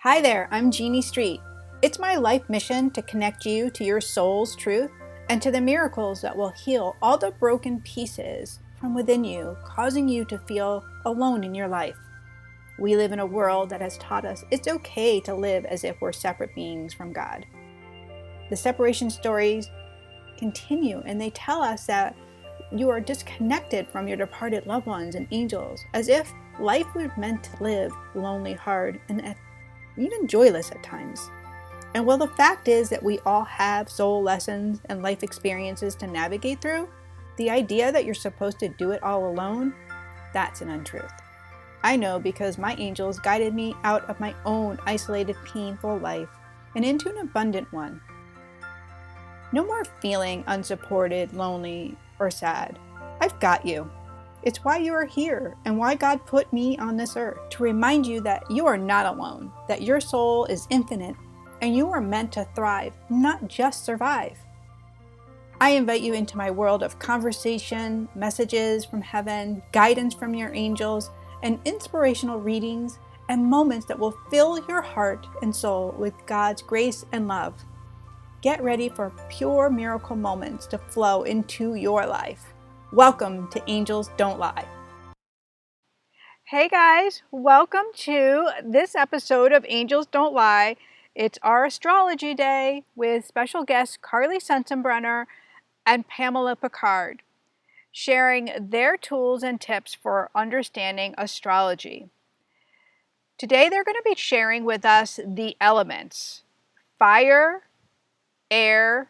Hi there, I'm Jeannie Street. It's my life mission to connect you to your soul's truth and to the miracles that will heal all the broken pieces from within you, causing you to feel alone in your life. We live in a world that has taught us it's okay to live as if we're separate beings from God. The separation stories continue and they tell us that you are disconnected from your departed loved ones and angels, as if life was meant to live lonely, hard, and even joyless at times. And while the fact is that we all have soul lessons and life experiences to navigate through, the idea that you're supposed to do it all alone, that's an untruth. I know because my angels guided me out of my own isolated, painful life and into an abundant one. No more feeling unsupported, lonely, or sad. I've got you. It's why you are here and why God put me on this earth, to remind you that you are not alone, that your soul is infinite, and you are meant to thrive, not just survive. I invite you into my world of conversation, messages from heaven, guidance from your angels, and inspirational readings and moments that will fill your heart and soul with God's grace and love. Get ready for pure miracle moments to flow into your life. Welcome to Angels Don't Lie. Hey guys, welcome to this episode of Angels Don't Lie. It's our astrology day with special guests Carly Sensenbrenner and Pamela Picard, sharing their tools and tips for understanding astrology. Today they're going to be sharing with us the elements: fire, air,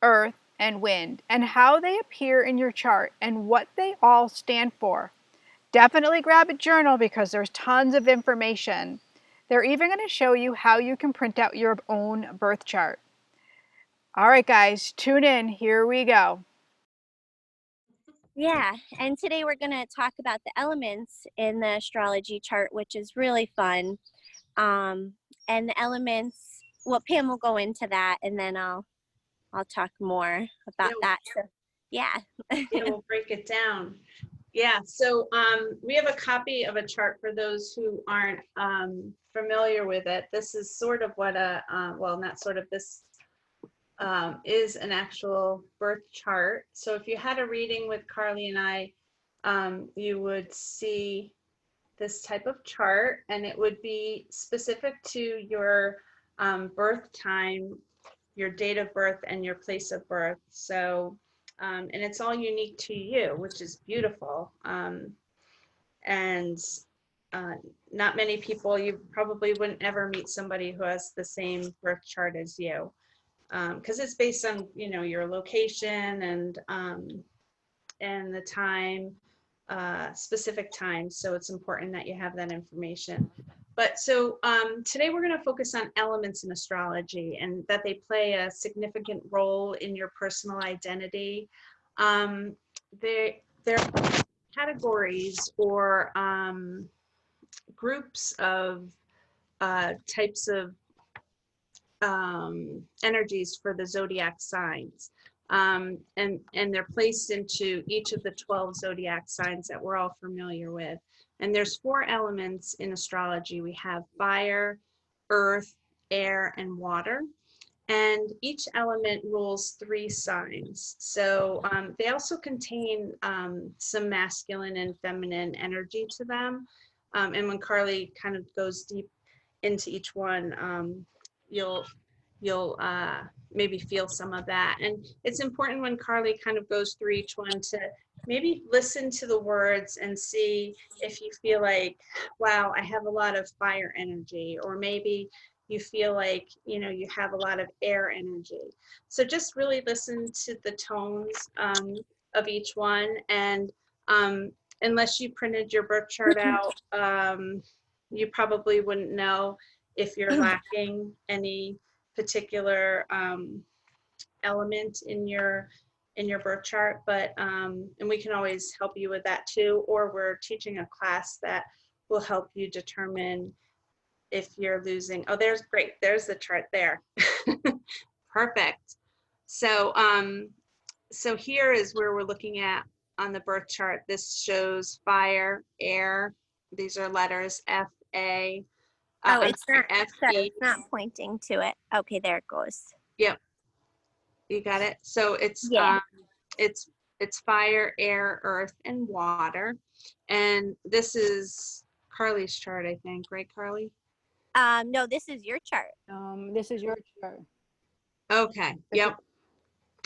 earth, and wind, and how they appear in your chart and what they all stand for. Definitely grab a journal because there's tons of information. They're even going to show you how you can print out your own birth chart. All right, guys, tune in. Here we go. Yeah, and today we're going to talk about the elements in the astrology chart, which is really fun. And the elements, well, Pam will go into that, and then I'll talk more about that. So, yeah. Yeah, we'll break it down. Yeah, so we have a copy of a chart for those who aren't familiar with it. This is sort of what well, not sort of, this is an actual birth chart. So if you had a reading with Carly and I, you would see this type of chart, and it would be specific to your birth time, your date of birth, and your place of birth. So, and it's all unique to you, which is beautiful. And uh, not many people, you probably wouldn't ever meet somebody who has the same birth chart as you, because it's based on, you know, your location and the time, specific time. So it's important that you have that information. But so today we're going to focus on elements in astrology and that they play a significant role in your personal identity. Um, they're categories or groups of types of energies for the zodiac signs. And they're placed into each of the 12 zodiac signs that we're all familiar with. And there's 4 elements in astrology. We have fire, earth, air, and water. And each element rules 3 signs. So they also contain some masculine and feminine energy to them. And when Carly kind of goes deep into each one, you'll you'll maybe feel some of that. And it's important when Carly kind of goes through each one to maybe listen to the words and see if you feel like, wow, I have a lot of fire energy, or maybe you feel like, you know, you have a lot of air energy. So just really listen to the tones of each one. And unless you printed your birth chart out, you probably wouldn't know if you're lacking any particular element in your birth chart. But and we can always help you with that too, or we're teaching a class that will help you determine if you're losing. Oh, there's great, there's the chart there. Perfect. So so here is where we're looking at on the birth chart. This shows fire, air, these are letters F, A, Oh, I'm it's not, sorry, sorry, FE. it's not pointing to it. Okay, there it goes. Yep, you got it. So Yeah. it's it's fire, air, earth, and water. And this is Carly's chart, I think, right, Carly? No, this is your chart. This is your chart. Okay. This Yep.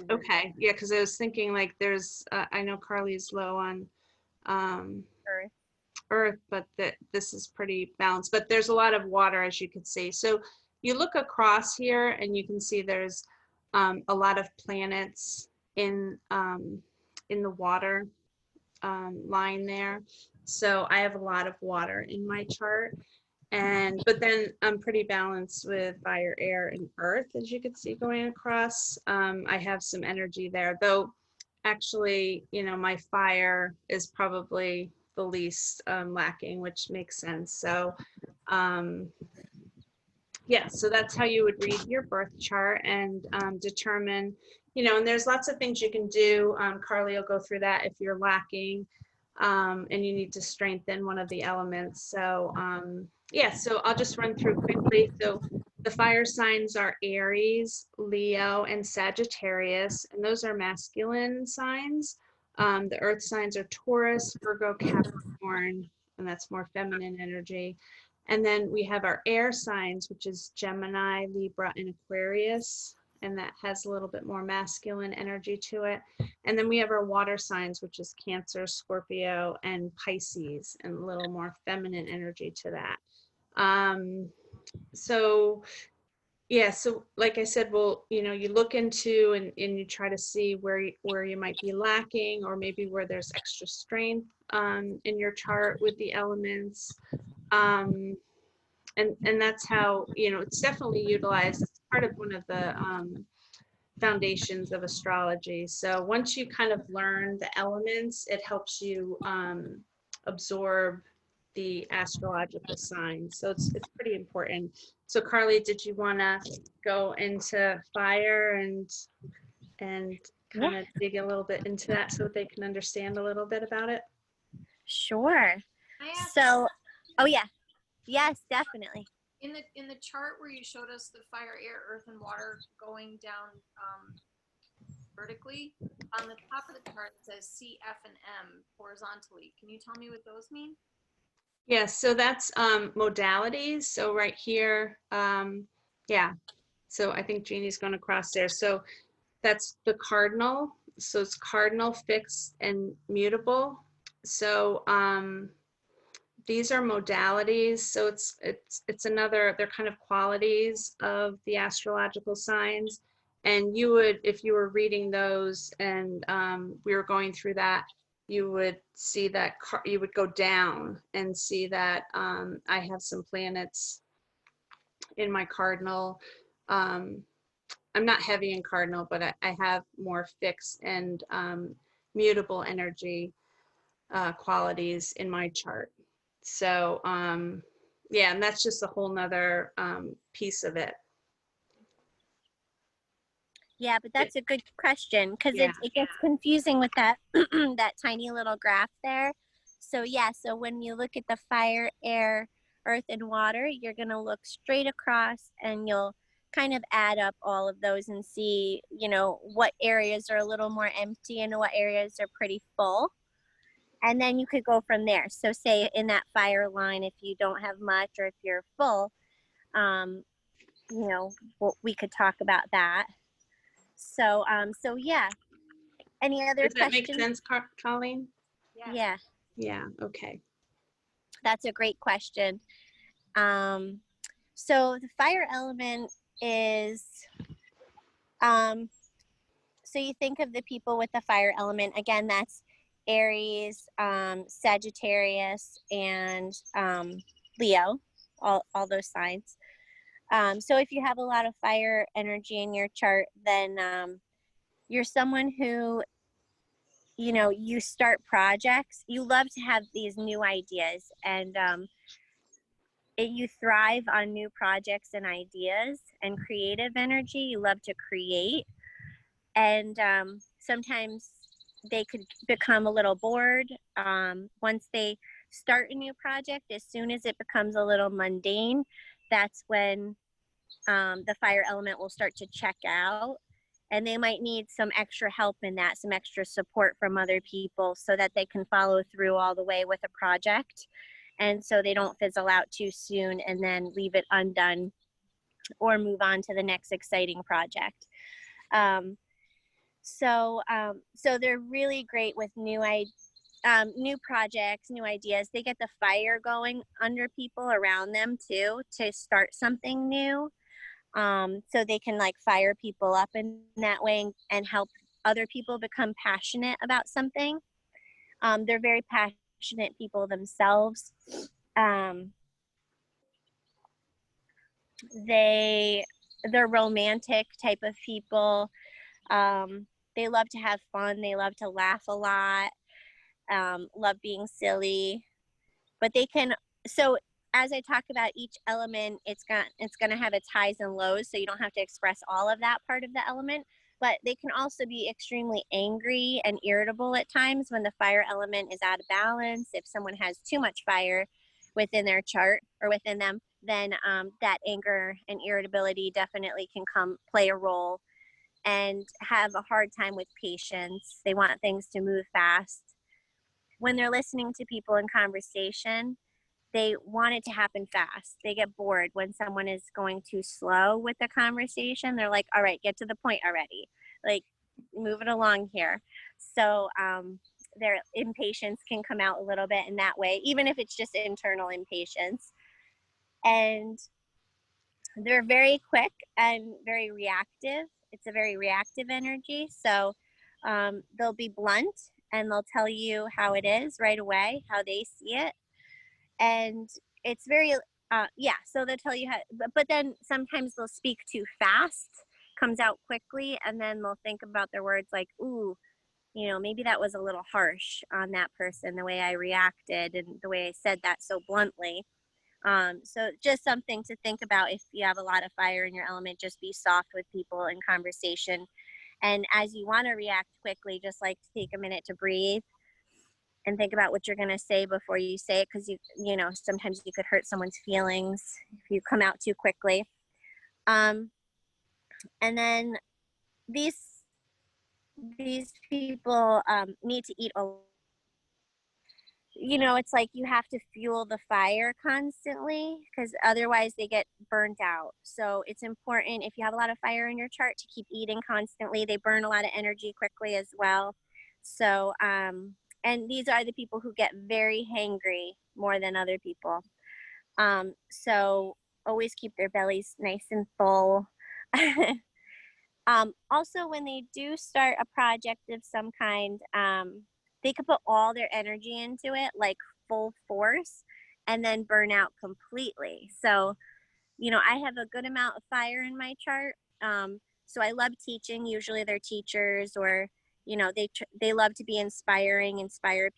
is your Okay. Yeah, because I was thinking like there's I know Carly's low on um Earth. earth, but that this is pretty balanced. But there's a lot of water, as you could see. So you look across here and you can see there's a lot of planets in the water line there. So I have a lot of water in my chart. And but then I'm pretty balanced with fire, air, and earth, as you can see going across. I have some energy there, though actually, you know, my fire is probably the least lacking, which makes sense. So yeah, so that's how you would read your birth chart and determine, you know, and there's lots of things you can do. Carly will go through that if you're lacking and you need to strengthen one of the elements. So yeah, so I'll just run through quickly. So the fire signs are Aries, Leo, and Sagittarius, and those are masculine signs. The earth signs are Taurus, Virgo, Capricorn, and that's more feminine energy. And then we have our air signs, which is Gemini, Libra, and Aquarius, and that has a little bit more masculine energy to it. And then we have our water signs, which is Cancer, Scorpio, and Pisces, and a little more feminine energy to that. So yeah, so like I said, well, you know, you look into and you try to see where you might be lacking, or maybe where there's extra strength in your chart with the elements. And that's how, you know, it's definitely utilized. It's part of one of the foundations of astrology. So once you kind of learn the elements, it helps you absorb the astrological signs. So it's pretty important. So Carly, did you want to go into fire and kind Yeah, of dig a little bit into that so that they can understand a little bit about it? sure. So, oh yeah, yes, definitely. In the chart where you showed us the fire, air, earth, and water going down vertically, on the top of the chart it says C, F, and M horizontally. Can you tell me what those mean? Yes, so that's modalities. So right here, yeah. So I think Jeannie's going to cross there. So that's the cardinal. So it's cardinal, fixed, and mutable. So these are modalities. So it's another, they're kind of qualities of the astrological signs. And you would, if you were reading those and we were going through that, you would see that you would go down and see that I have some planets in my cardinal. I'm not heavy in cardinal, but I have more fixed and mutable energy qualities in my chart. So yeah, and that's just a whole nother piece of it. Yeah, but that's a good question because Yeah. it gets confusing with that that tiny little graph there. So yeah, so when you look at the fire, air, earth, and water, you're gonna look straight across and you'll kind of add up all of those and see, you know, what areas are a little more empty and what areas are pretty full. And then you could go from there. So say in that fire line, if you don't have much or if you're full, you know, we could talk about that. So, so yeah. Any other Does that make questions? sense, Colleen? Yeah, Yeah, okay. that's a great question. So the fire element is, so you think of the people with the fire element, again, that's Aries, Sagittarius, and Leo, all those signs. So if you have a lot of fire energy in your chart, then you're someone who, you know, you start projects. You love to have these new ideas, and you thrive on new projects and ideas and creative energy. You love to create, and sometimes they could become a little bored once they start a new project, as soon as it becomes a little mundane, that's when the fire element will start to check out. And they might need some extra help in that, some extra support from other people so that they can follow through all the way with a project. And so they don't fizzle out too soon and then leave it undone or move on to the next exciting project. So they're really great with new projects, new ideas. They get the fire going under people around them too to start something new. So they can like fire people up in that way and help other people become passionate about something. They're very passionate people themselves. They're romantic type of people. They love to have fun. They love to laugh a lot. Love being silly. But they can, so as I talk about each element, it's going to have its highs and lows, so you don't have to express all of that part of the element. But they can also be extremely angry and irritable at times when the fire element is out of balance. If someone has too much fire within their chart or within them, then that anger and irritability definitely can play a role, and have a hard time with patience. They want things to move fast. When they're listening to people in conversation, they want it to happen fast. They get bored when someone is going too slow with the conversation. They're like, all right, get to the point already. Like, move it along here. So their impatience can come out a little bit in that way, even if it's just internal impatience. And they're very quick and very reactive. It's a very reactive energy. So they'll be blunt and they'll tell you how it is right away, how they see it. And it's very, so they'll tell you how, but then sometimes they'll speak too fast, comes out quickly, and then they'll think about their words like, ooh, maybe that was a little harsh on that person, the way I reacted and the way I said that so bluntly. So just something to think about if you have a lot of fire in your element. Just be soft with people in conversation. And as you want to react quickly, just like to take a minute to breathe and think about what you're going to say before you say it, because sometimes you could hurt someone's feelings if you come out too quickly. And then these people need to eat a lot. It's like you have to fuel the fire constantly, because otherwise they get burnt out. So it's important, if you have a lot of fire in your chart, to keep eating constantly. They burn a lot of energy quickly as well. So and these are the people who get very hangry more than other people. So always keep their bellies nice and full. Also, when they do start a project of some kind, they could put all their energy into it, like full force, and then burn out completely. So, I have a good amount of fire in my chart. So I love teaching. Usually they're teachers, or, they love to be inspire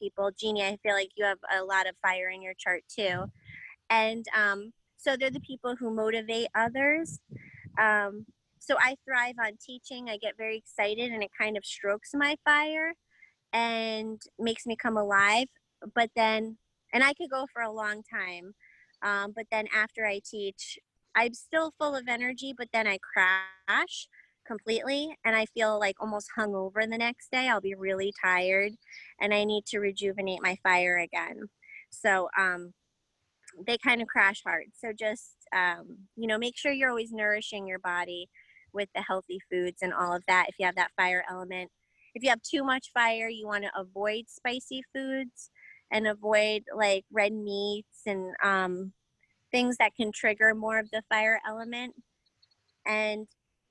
people. Jeannie, I feel like you have a lot of fire in your chart too. And so they're the people who motivate others. So I thrive on teaching. I get very excited and it kind of strokes my fire and makes me come alive. But then, and I could go for a long time. But then after I teach, I'm still full of energy, but then I crash completely and I feel like almost hungover the next day. I'll be really tired and I need to rejuvenate my fire again. So they kind of crash hard. So just, make sure you're always nourishing your body with the healthy foods and all of that if you have that fire element. If you have too much fire, you want to avoid spicy foods and avoid like red meats and things that can trigger more of the fire element. And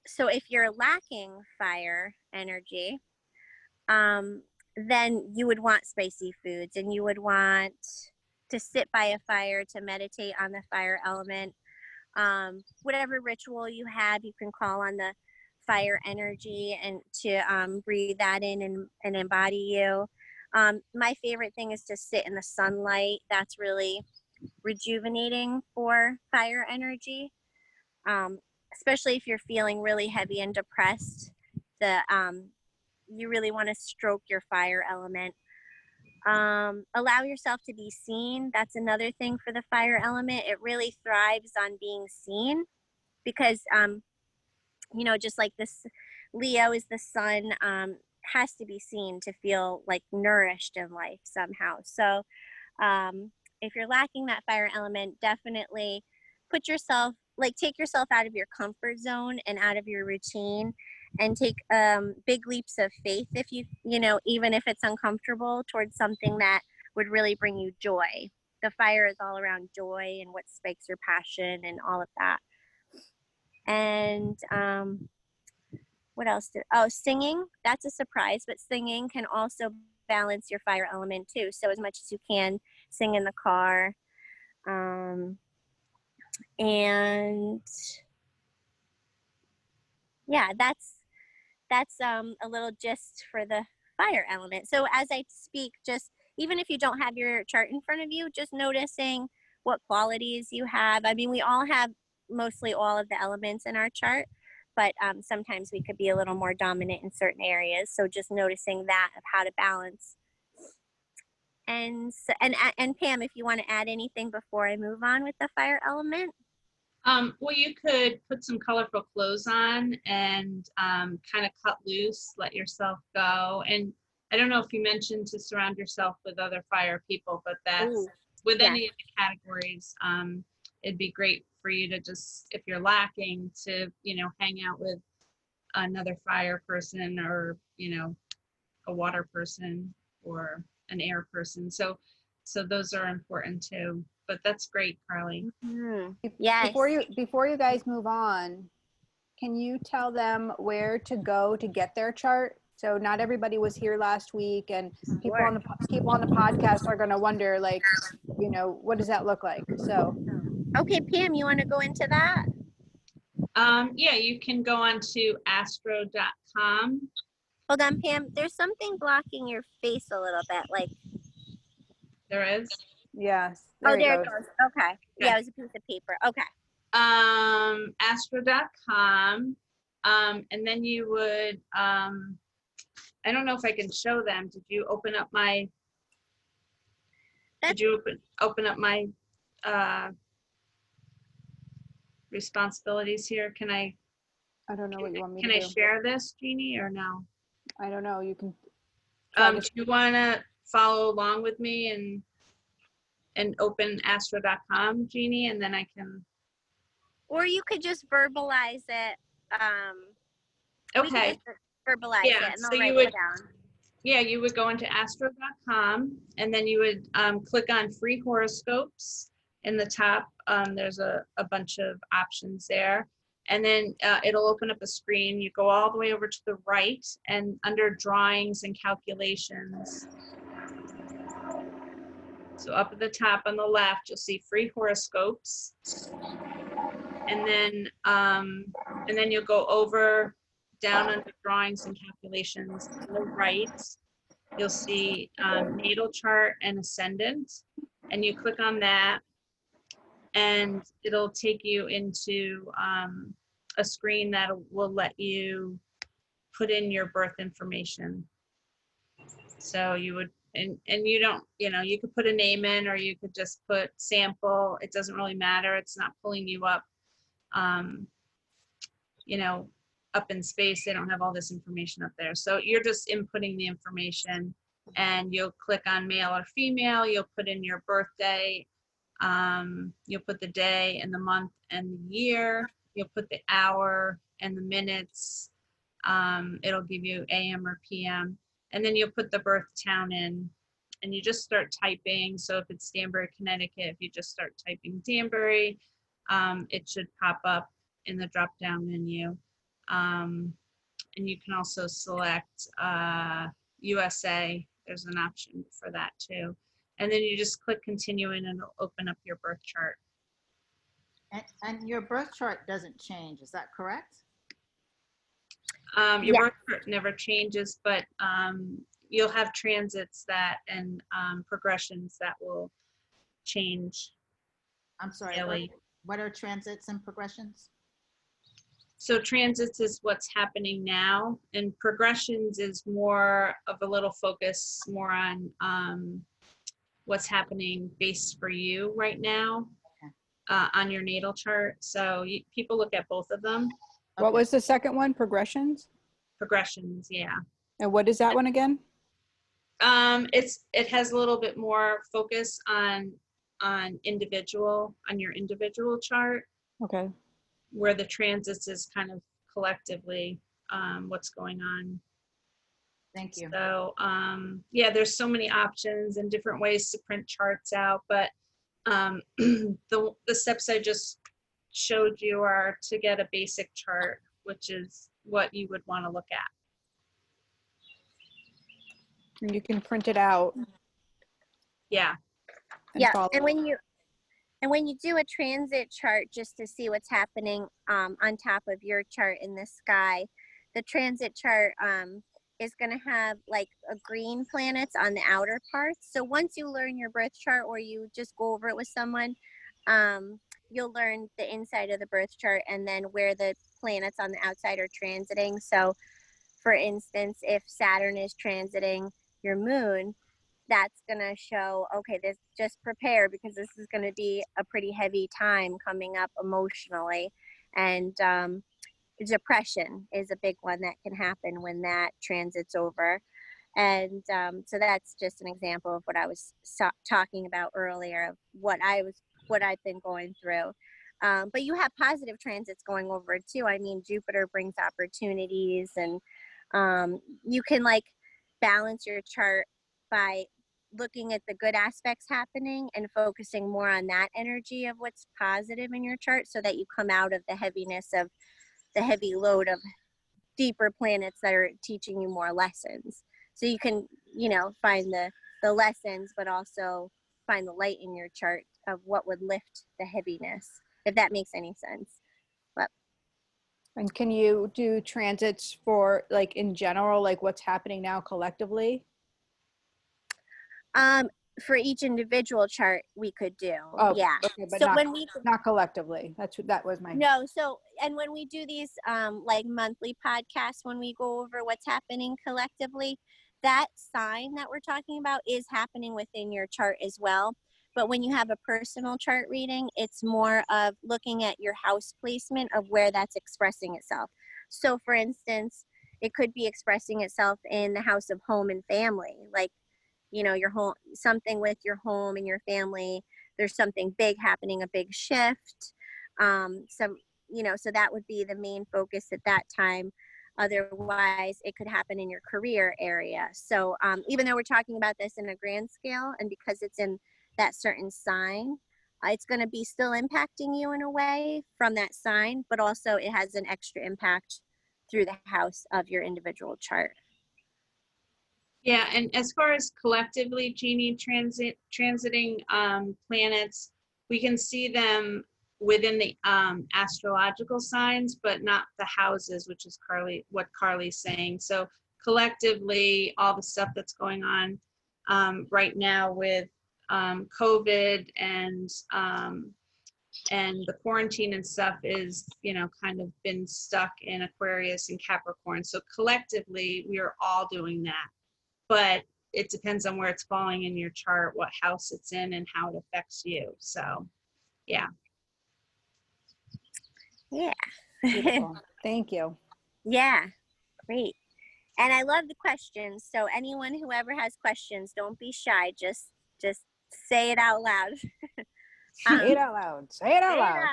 so if you're lacking fire energy, then you would want spicy foods and you would want to sit by a fire to meditate on the fire element. Whatever ritual you have, you can call on the fire energy and to breathe that in and embody you. My favorite thing is to sit in the sunlight. That's really rejuvenating for fire energy, especially if you're feeling really heavy and depressed. You really want to stroke your fire element. Allow yourself to be seen. That's another thing for the fire element. It really thrives on being seen because, you know, just like this, Leo is the sun, has to be seen to feel like nourished in life somehow. So, if you're lacking that fire element, definitely put yourself, like, take yourself out of your comfort zone and out of your routine, and take big leaps of faith, if you know, even if it's uncomfortable, towards something that would really bring you joy. The fire is all around joy and what spikes your passion and all of that. And what else singing, that's a surprise, but singing can also balance your fire element too. So as much as you can, sing in the car. And yeah, that's a little gist for the fire element. So as I speak, just even if you don't have your chart in front of you, just noticing what qualities you have. I mean, we all have mostly all of the elements in our chart, but sometimes we could be a little more dominant in certain areas. So just noticing that, of how to balance. And Pam, if you want to add anything before I move on with the fire element. Well, you could put some colorful clothes on and kind of cut loose, let yourself go. And I don't know if you mentioned to surround yourself with other fire people, but that's Ooh, with yes. any of the categories. It'd be great for you to just, if you're lacking, to, you know, hang out with another fire person, or, you know, a water person or an air person. So those are important too. But that's great, Carly. Mm-hmm. Yes. Before you guys move on, can you tell them where to go to get their chart? So not everybody was here last week, and people on the podcast are going to wonder, like, you know, what does that look like? So Okay, Pam, you want to go into that? Yeah, you can go on to astro.com. Hold on, Pam. There's something blocking your face a little bit. Like, There is. yes, there it it goes. goes. Okay. Yeah, it was a piece of paper. Okay. Astro.com. And then you would, I don't know if I can show them. Did you open up my, open up my responsibilities here? Can I don't know what you want me to can I do. share this, Jeannie, or no? I don't know. You can. Do you want to follow along with me and open astro.com, Jeannie, and then I can. Or you could just verbalize it. We could Okay. just verbalize Yeah. it, and So I'll you write would. it down. Yeah, you would go into astro.com, and then you would click on free horoscopes. In the top, there's a bunch of options there. And then it'll open up a screen. You go all the way over to the right, and under drawings and calculations. So up at the top on the left, you'll see free horoscopes. And then you'll go over down under drawings and calculations on the right. You'll see natal chart and ascendant, and you click on that, and it'll take you into a screen that will let you put in your birth information. So you would, and you don't, you know, you could put a name in, or you could just put sample. It doesn't really matter. It's not pulling you up, you know, up in space. They don't have all this information up there. So you're just inputting the information, and you'll click on male or female. You'll put in your birthday. You'll put the day and the month and the year. You'll put the hour and the minutes. It'll give you AM or PM. And then you'll put the birth town in, and you just start typing. So if it's Danbury, Connecticut, if you just start typing Danbury, it should pop up in the drop-down menu. And you can also select USA. There's an option for that too. And then you just click continue, and it'll open up your birth chart. And your birth chart doesn't change, is that correct? Your birth chart never changes, but you'll have transits that and progressions that will change. I'm sorry, daily. what are transits and progressions? So transits is what's happening now, and progressions is more of a little focus more on what's happening based for you right now on your natal chart. So people look at both of them. What was the second one? Progressions? Progressions, yeah. And what is that one again? It has a little bit more focus on your individual chart, Okay. where the transits is kind of collectively what's going on. Thank you. So yeah, there's so many options and different ways to print charts out, but the steps I just showed you are to get a basic chart, which is what you would want to look at. And you can print it out. Yeah. And Yeah, follow. and when you do a transit chart, just to see what's happening on top of your chart in the sky, the transit chart is going to have like a green planets on the outer parts. So once you learn your birth chart, or you just go over it with someone, you'll learn the inside of the birth chart and then where the planets on the outside are transiting. So for instance, if Saturn is transiting your moon, that's going to show, okay, this, just prepare, because this is going to be a pretty heavy time coming up emotionally. And depression is a big one that can happen when that transits over. And so that's just an example of what I was talking about earlier, of what I've been going through. But you have positive transits going over it too. I mean, Jupiter brings opportunities, and you can like balance your chart by looking at the good aspects happening and focusing more on that energy of what's positive in your chart, so that you come out of the heaviness of the heavy load of deeper planets that are teaching you more lessons. So you can, find the lessons, but also find the light in your chart of what would lift the heaviness, if that makes any sense. But And can you do transits for like in general, like what's happening now collectively? for each individual chart we could do. Oh, Yeah. okay, but So not, when we not collectively. That was my. No, so, and when we do these like monthly podcasts, when we go over what's happening collectively, that sign that we're talking about is happening within your chart as well. But when you have a personal chart reading, it's more of looking at your house placement of where that's expressing itself. So for instance, it could be expressing itself in the house of home and family, like, your home, something with your home and your family. There's something big happening, a big shift. So that would be the main focus at that time. Otherwise, it could happen in your career area. So even though we're talking about this in a grand scale, and because it's in that certain sign, it's going to be still impacting you in a way from that sign, but also it has an extra impact through the house of your individual chart. Yeah, and as far as collectively, Jeannie, transiting planets, we can see them within the astrological signs, but not the houses, which is what Carly's saying. So collectively, all the stuff that's going on right now with COVID and the quarantine and stuff is, kind of been stuck in Aquarius and Capricorn. So collectively, we are all doing that. But it depends on where it's falling in your chart, what house it's in, and how it affects you. So, yeah. Yeah. Beautiful. Thank you. Yeah, great. And I love the questions. So whoever has questions, don't be shy. Just say it out loud. Say it out loud. Say it out loud.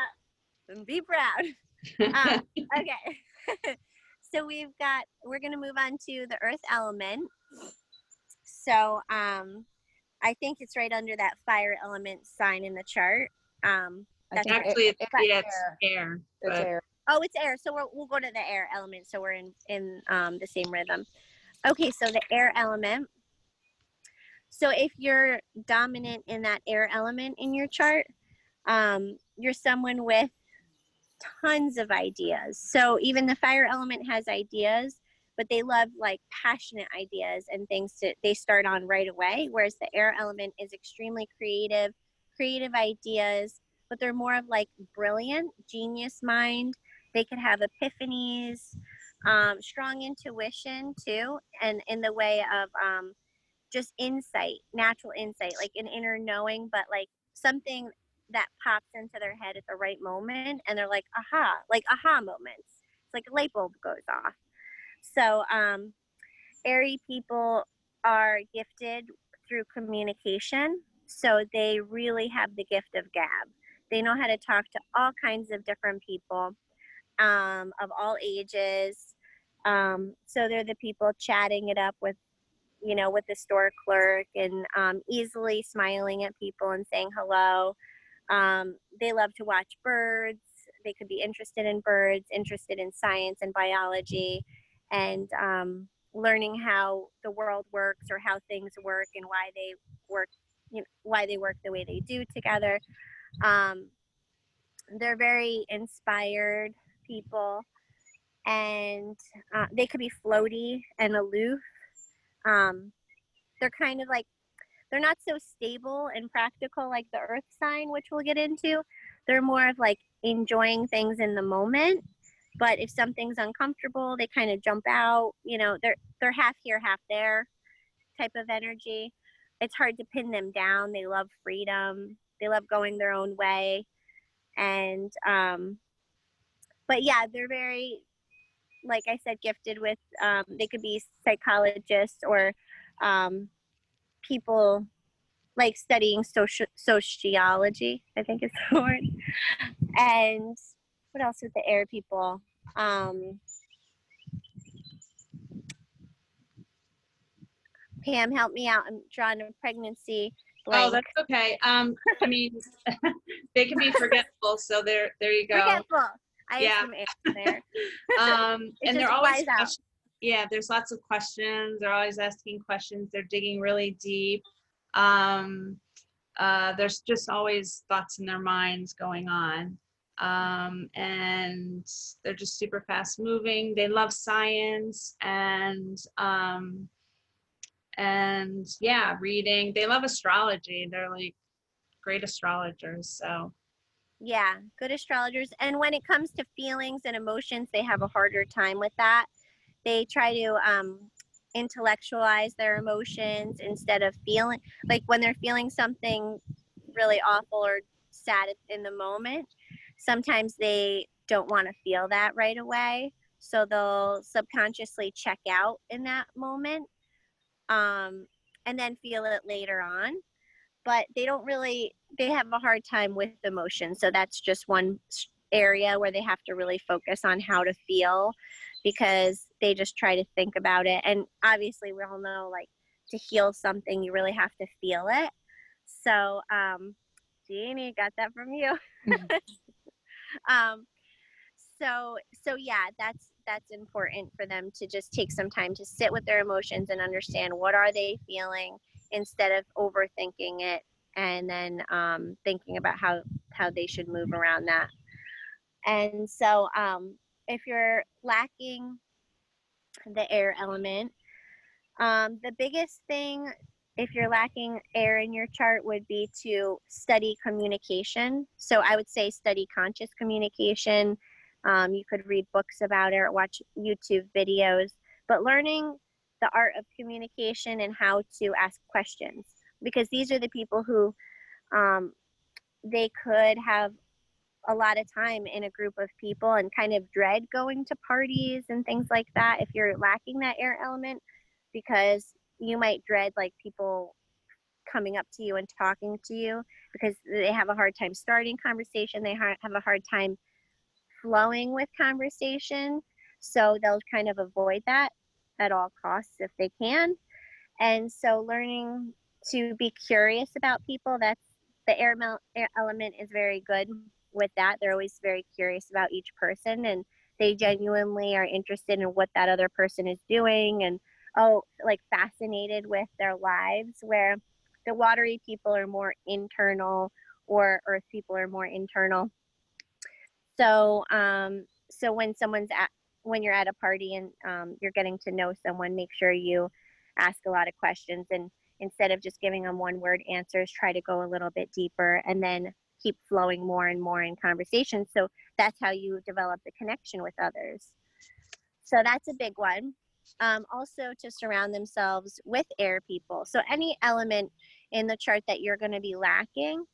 And be proud. Okay. So we're going to move on to the earth element. So I think it's right under that fire element sign in the chart. Actually, it's air. It's air. Oh, it's air. So we'll go to the air element. So we're in the same rhythm. Okay, so the air element. So if you're dominant in that air element in your chart, you're someone with tons of ideas. So even the fire element has ideas, but they love like passionate ideas and things they start on right away. Whereas the air element is extremely creative ideas, but they're more of like brilliant, genius mind. They could have epiphanies, strong intuition too, and in the way of just insight, natural insight, like an inner knowing, but like something that pops into their head at the right moment, and they're like aha moments. It's like a light bulb goes off. So airy people are gifted through communication, so they really have the gift of gab. They know how to talk to all kinds of different people, of all ages. So they're the people chatting it up with, with the store clerk, and easily smiling at people and saying hello. They love to watch birds. They could be interested in birds, interested in science and biology, and learning how the world works, or how things work, and why they work, why they work the way they do together. Um, they're very inspired people, and they could be floaty and aloof. Um, they're kind of like, they're not so stable and practical like the earth sign, which we'll get into. They're more of like enjoying things in the moment. But if something's uncomfortable, they kind of jump out. They're half here, half there type of energy. It's hard to pin them down. They love freedom. They love going their own way. And but yeah, they're very, like I said, gifted with, they could be psychologists, or people like studying sociology, I think is the word. And what else with the air people? Pam, help me out. I'm drawing a pregnancy Oh, blank. that's okay. I mean, they can be forgetful, so there you go. Forgetful. I Yeah. have some air there. And they're always out. Yeah, there's lots of questions. They're always asking questions. They're digging really deep. There's just always thoughts in their minds going on. And they're just super fast moving. They love science, and yeah, reading. They love astrology. They're like great astrologers. So Yeah, good astrologers. And when it comes to feelings and emotions, they have a harder time with that. They try to intellectualize their emotions instead of feeling, like when they're feeling something really awful or sad in the moment, sometimes they don't want to feel that right away. So they'll subconsciously check out in that moment, and then feel it later on. But they have a hard time with emotion. So that's just one area where they have to really focus on how to feel, because they just try to think about it. And obviously we all know, like, to heal something, you really have to feel it. So, Jeannie, got that from you. um, so yeah, that's important for them to just take some time to sit with their emotions and understand what are they feeling, instead of overthinking it, and then thinking about how they should move around that. And so if you're lacking the air element, the biggest thing, if you're lacking air in your chart, would be to study communication. So I would say study conscious communication. You could read books about it or watch YouTube videos, but learning the art of communication and how to ask questions, because these are the people who they could have a lot of time in a group of people and kind of dread going to parties and things like that if you're lacking that air element, because you might dread like people coming up to you and talking to you, because they have a hard time starting conversation. They have a hard time flowing with conversation. So they'll kind of avoid that at all costs if they can. And so learning to be curious about people, that's the air element is very good with that. They're always very curious about each person, and they genuinely are interested in what that other person is doing, and like fascinated with their lives, where the watery people are more internal, or earth people are more internal. So so when you're at a party and you're getting to know someone, make sure you ask a lot of questions, and instead of just giving them one word answers, try to go a little bit deeper, and then keep flowing more and more in conversation. So that's how you develop the connection with others. So that's a big one. Also to surround themselves with air people. So any element in the chart that you're going to be lacking,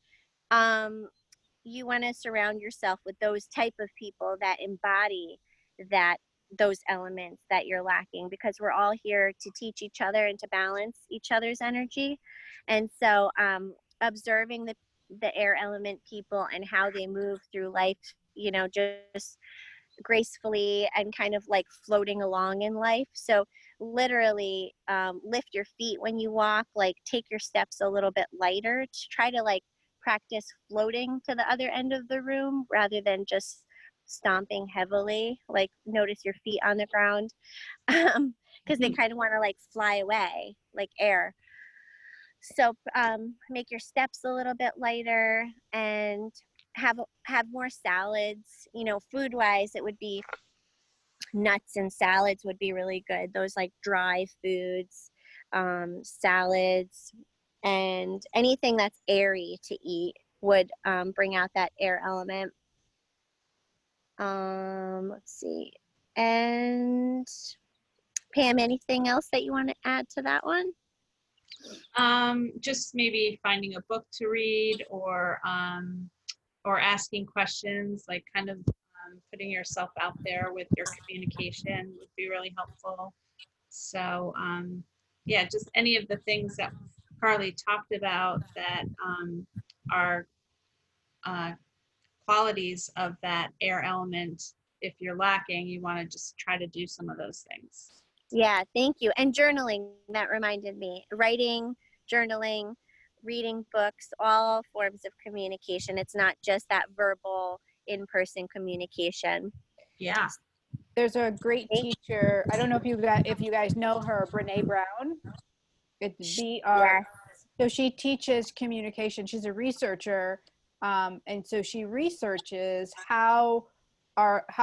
you want to surround yourself with those type of people that embody that those elements that you're lacking, because we're all here to teach each other and to balance each other's energy. And so observing the air element people and how they move through life, you know, just gracefully and kind of like floating along in life. So literally lift your feet when you walk, like take your steps a little bit lighter to try to like practice floating to the other end of the room rather than just stomping heavily. Like notice your feet on the ground because they kind of want to like fly away like air. So make your steps a little bit lighter and have more salads. You know, food wise, it would be nuts and salads would be really good. Those like dry foods, salads, and anything that's airy to eat would bring out that air element. Let's see. And Pam, anything else that you want to add to that one? Just maybe finding a book to read, or asking questions, like kind of putting yourself out there with your communication would be really helpful. So yeah, just any of the things that Carly talked about that are qualities of that air element. If you're lacking, you want to just try to do some of those things. Yeah, thank you. And journaling, that reminded me. Writing, journaling, reading books, all forms of communication. It's not just that verbal in-person communication. Yeah. There's a great teacher. I don't know if you guys know her, Brene Brown. It's BR. Yes. So she teaches communication. She's a researcher, and so she researches how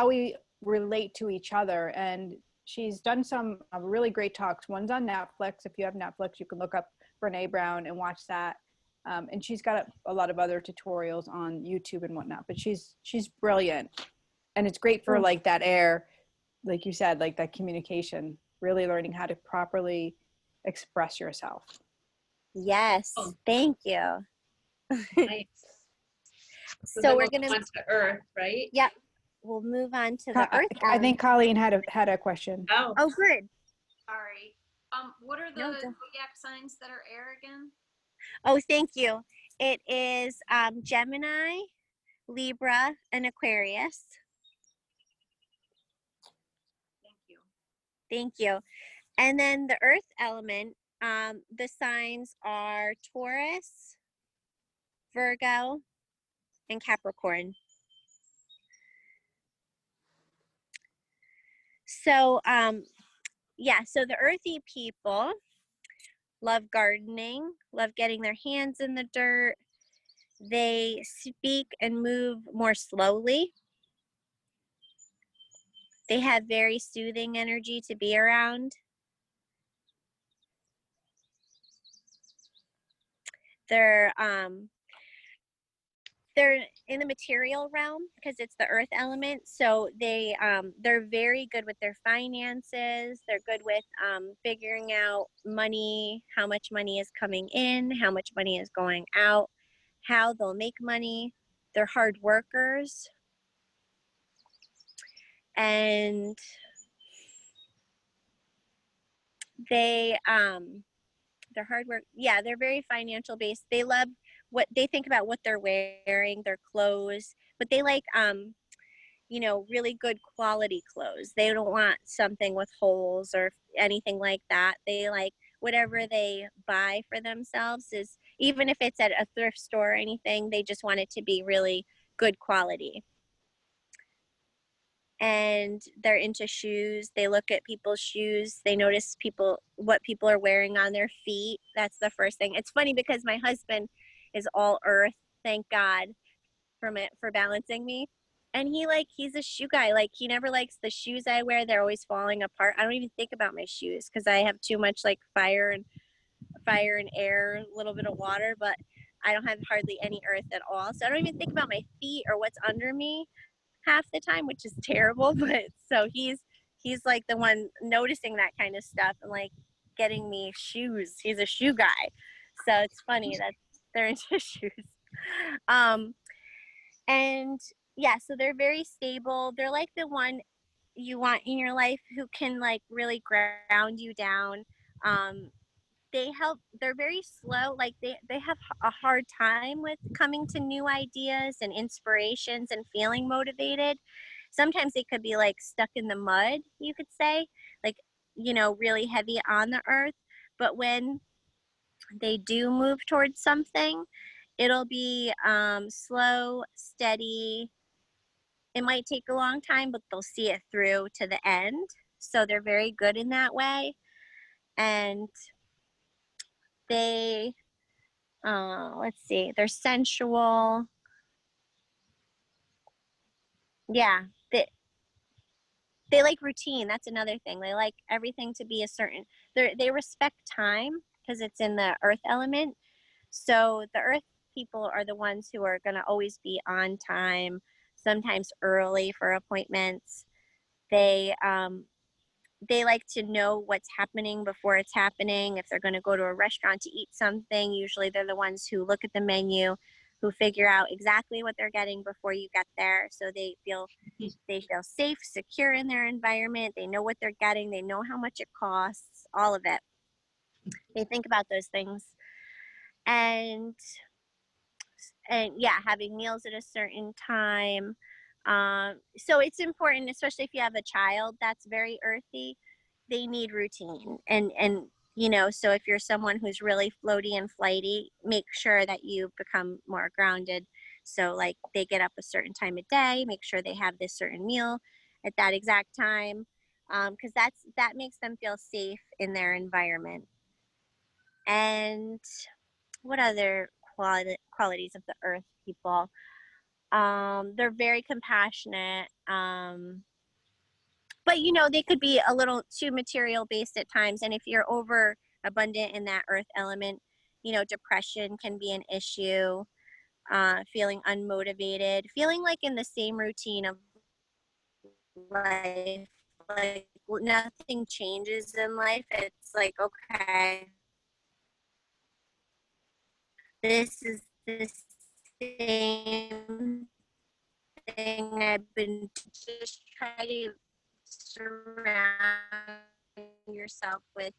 we relate to each other. And she's done some really great talks. One's on Netflix. If you have Netflix, you can look up Brene Brown and watch that. And she's got a lot of other tutorials on YouTube and whatnot. But she's brilliant, and it's great for like that air, like you said, like that communication. Really learning how to properly express yourself. Yes, thank you. Nice. So we're gonna move on to Earth, right? Yep. We'll move on to the Earth. I think Colleen had a question. Oh, good. Sorry. What are the zodiac signs that are air again? Oh, thank you. It is Gemini, Libra, and Aquarius. Thank you. Thank you. And then the Earth element, the signs are Taurus, Virgo, and Capricorn. So, yeah, so the earthy people love gardening, love getting their hands in the dirt. They speak and move more slowly. They have very soothing energy to be around. They're in the material realm because it's the earth element. So they're very good with their finances. They're good with figuring out money, how much money is coming in, how much money is going out, how they'll make money. They're hard workers. And they're hard work. Yeah, they're very financial based. They love what they think about what they're wearing, their clothes, but they like really good quality clothes. They don't want something with holes or anything like that. They like whatever they buy for themselves, is even if it's at a thrift store or anything, they just want it to be really good quality. And they're into shoes. They look at people's shoes. They notice what people are wearing on their feet. That's the first thing. It's funny because my husband is all earth, thank God for balancing me. And he's a shoe guy. Like he never likes the shoes I wear. They're always falling apart. I don't even think about my shoes because I have too much like fire and air, a little bit of water, but I don't have hardly any earth at all. So I don't even think about my feet or what's under me. half the time, which is terrible. But so he's like the one noticing that kind of stuff and like getting me shoes. He's a shoe guy. So it's funny that they're into shoes. And yeah, so they're very stable. They're like the one you want in your life who can like really ground you down. They're very slow. Like they have a hard time with coming to new ideas and inspirations and feeling motivated. Sometimes they could be like stuck in the mud, you could say, like, really heavy on the earth. But when they do move towards something, it'll be slow, steady. It might take a long time, but they'll see it through to the end. So they're very good in that way. And they, let's see, they're sensual. Yeah, they like routine. That's another thing. They like everything to be a certain, they respect time because it's in the earth element. So the earth people are the ones who are going to always be on time, sometimes early for appointments. They like to know what's happening before it's happening. If they're going to go to a restaurant to eat something, usually they're the ones who look at the menu, who figure out exactly what they're getting before you get there. So they feel safe, secure in their environment. They know what they're getting. They know how much it costs, all of it. They think about those things. And yeah, having meals at a certain time. So it's important, especially if you have a child that's very earthy. They need routine, and so if you're someone who's really floaty and flighty, make sure that you become more grounded. So like they get up a certain time of day, make sure they have this certain meal at that exact time, because that makes them feel safe in their environment. And what other qualities of the earth people? They're very compassionate. But they could be a little too material based at times. And if you're over abundant in that earth element, depression can be an issue. Feeling unmotivated, feeling like in the same routine of life, like nothing changes in life. It's like, okay, this is the same thing I've been. Just try to surround yourself with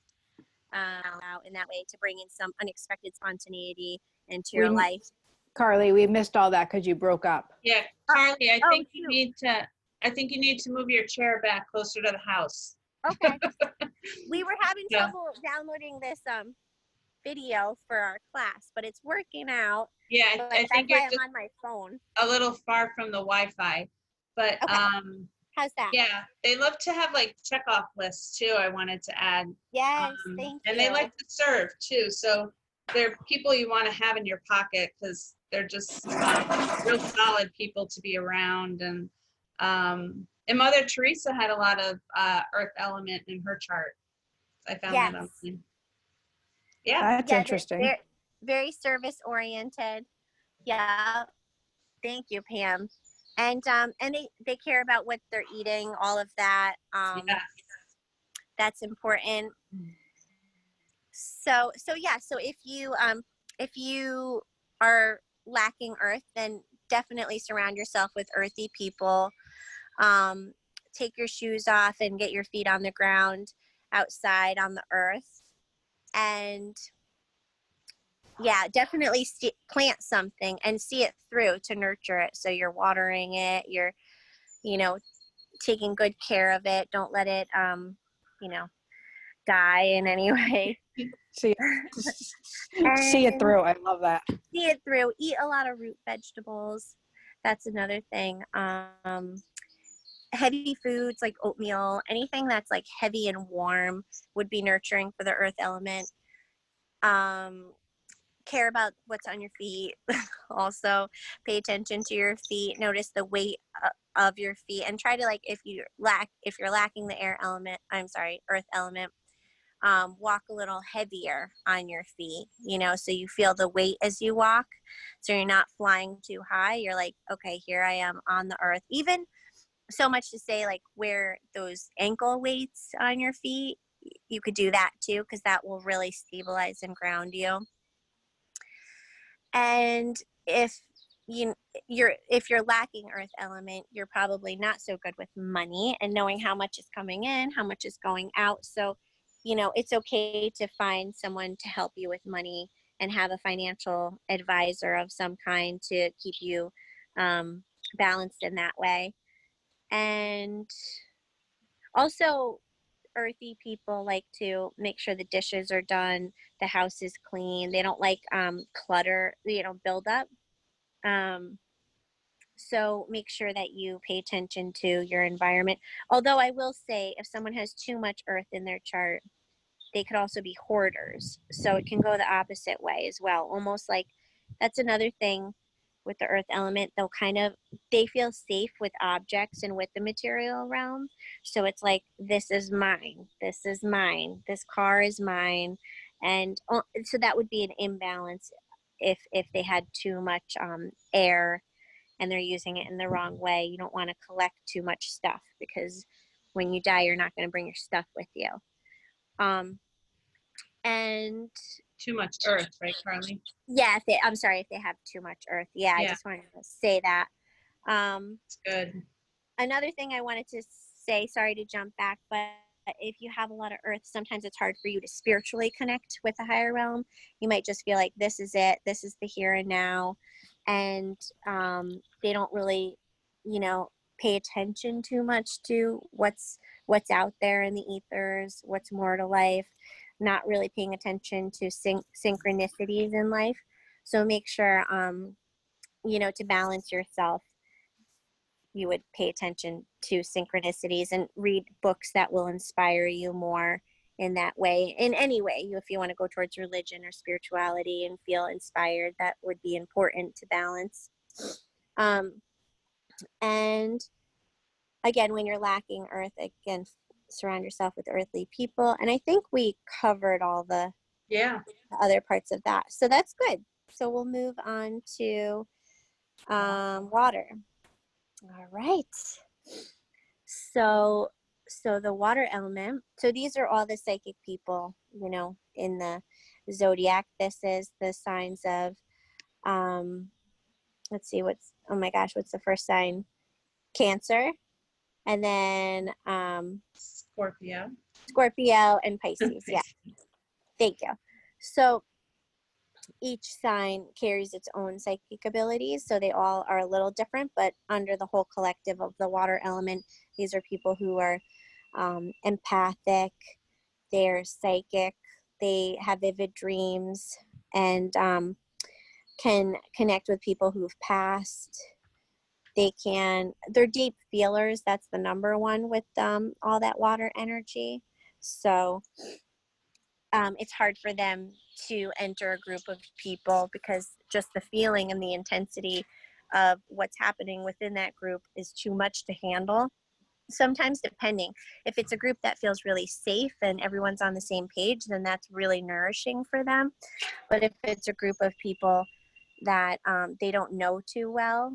out in that way to bring in some unexpected spontaneity into your life. Carly, we missed all that because you broke up. Yeah, Carly, I think you need to move your chair back closer to the house. Okay. We were having trouble downloading this video for our class, but it's working out. Yeah, I think that's why I'm on my phone. A little far from the Wi-Fi, but okay. How's that? Yeah, they love to have like checkoff lists too. I wanted to add. Yes, thank you. And they like to serve too, so they're people you want to have in your pocket because they're just real solid people to be around. And Mother Teresa had a lot of earth element in her chart. I found that online. Yeah, that's interesting. They're very service oriented. Yeah, thank you, Pam. And they care about what they're eating, all of that. That's important. So if you are lacking earth, then definitely surround yourself with earthy people. Take your shoes off and get your feet on the ground outside on the earth. And yeah, definitely plant something and see it through to nurture it. So you're watering it, you're, taking good care of it. Don't let it, die in any way. See it through. I love that. See it through. Eat a lot of root vegetables. That's another thing. Heavy foods like oatmeal, anything that's like heavy and warm would be nurturing for the earth element. Care about what's on your feet. Also pay attention to your feet. Notice the weight of your feet and try to, like, if you're lacking the earth element, walk a little heavier on your feet, so you feel the weight as you walk. So you're not flying too high. You're like, okay, here I am on the earth. Even so much to say, like, wear those ankle weights on your feet. You could do that too, because that will really stabilize and ground you. And if you're lacking earth element, you're probably not so good with money and knowing how much is coming in, how much is going out. So, it's okay to find someone to help you with money and have a financial advisor of some kind to keep you balanced in that way. And also, earthy people like to make sure the dishes are done, the house is clean. They don't like clutter, build up. So make sure that you pay attention to your environment. Although I will say, if someone has too much earth in their chart, they could also be hoarders. So it can go the opposite way as well. Almost like that's another thing with the earth element. They feel safe with objects and with the material realm. So it's like, this is mine. This is mine. This car is mine. And so that would be an imbalance if they had too much air and they're using it in the wrong way. You don't want to collect too much stuff, because when you die, you're not going to bring your stuff with you. And Too much earth, right, Carly? yeah, I'm sorry if they have too much earth. Yeah, I just wanted to say that. It's good. Another thing I wanted to say, sorry to jump back, but if you have a lot of earth, sometimes it's hard for you to spiritually connect with the higher realm. You might just feel like this is it, this is the here and now. And they don't really, pay attention too much to what's out there in the ethers, what's more to life, not really paying attention to synchronicities in life. So make sure, to balance yourself, you would pay attention to synchronicities and read books that will inspire you more in that way. In any way, if you want to go towards religion or spirituality and feel inspired, that would be important to balance. And again, when you're lacking earth, again, surround yourself with earthly people. And I think we covered all the other parts of that. So that's good. So we'll move on to water. All right. So the water element. So these are all the psychic people, in the zodiac. This is the signs of, let's see, what's the first sign? Cancer. And then Scorpio and Pisces. Yeah. Thank you. So each sign carries its own psychic abilities, so they all are a little different, but under the whole collective of the water element, these are people who are empathic, they're psychic, they have vivid dreams, and can connect with people who've passed. They're deep feelers. That's the number one with all that water energy. So it's hard for them to enter a group of people, because just the feeling and the intensity of what's happening within that group is too much to handle. Sometimes, depending, if it's a group that feels really safe and everyone's on the same page, then that's really nourishing for them. But if it's a group of people that they don't know too well,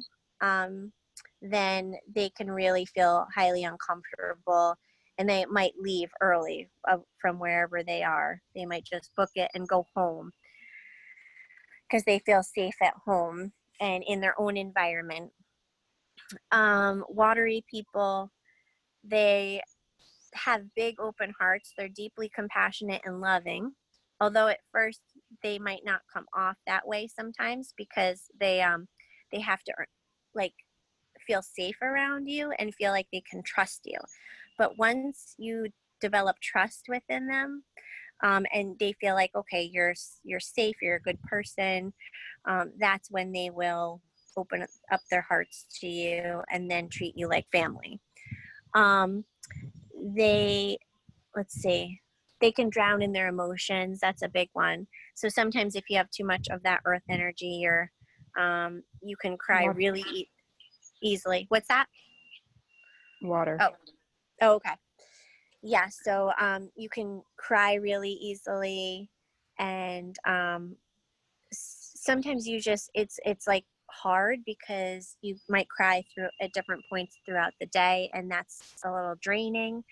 then they can really feel highly uncomfortable, and they might leave early from wherever they are. They might just book it and go home because they feel safe at home and in their own environment. Watery people, they have big open hearts. They're deeply compassionate and loving, although at first they might not come off that way sometimes, because they have to like feel safe around you and feel like they can trust you. But once you develop trust within them, and they feel like, okay, you're safe, you're a good person, that's when they will open up their hearts to you and then treat you like family. They they can drown in their emotions. That's a big one. So sometimes if you have too much of that earth energy, you can cry really easily. What's that? Water. Oh, okay. yeah, so you can cry really easily, and sometimes you just it's like hard because you might cry through at different points throughout the day, and that's a little draining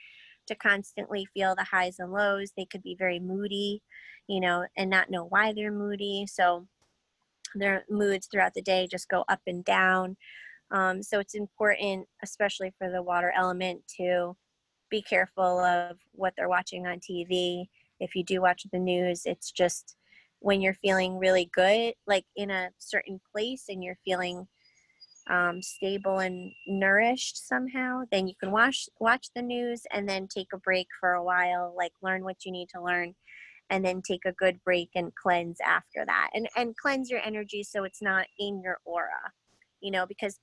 to constantly feel the highs and lows. They could be very moody, and not know why they're moody. So their moods throughout the day just go up and down. So it's important, especially for the water element, to be careful of what they're watching on TV. If you do watch the news, it's just when you're feeling really good, like in a certain place, and you're feeling stable and nourished somehow, then you can watch the news and then take a break for a while, like learn what you need to learn, and then take a good break and cleanse after that, and cleanse your energy so it's not in your aura, because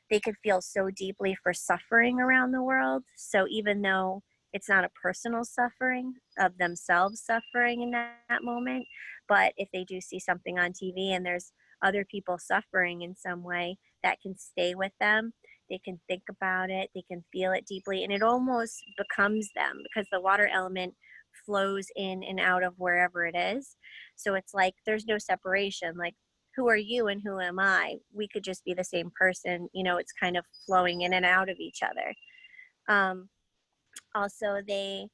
they could feel so deeply for suffering around the world. So even though it's not a personal suffering of themselves suffering in that moment, but if they do see something on TV and there's other people suffering in some way, that can stay with them. They can think about it, they can feel it deeply, and it almost becomes them because the water element flows in and out of wherever it is. So it's like there's no separation. Like, who are you and who am I? We could just be the same person. It's kind of flowing in and out of each other. Also, they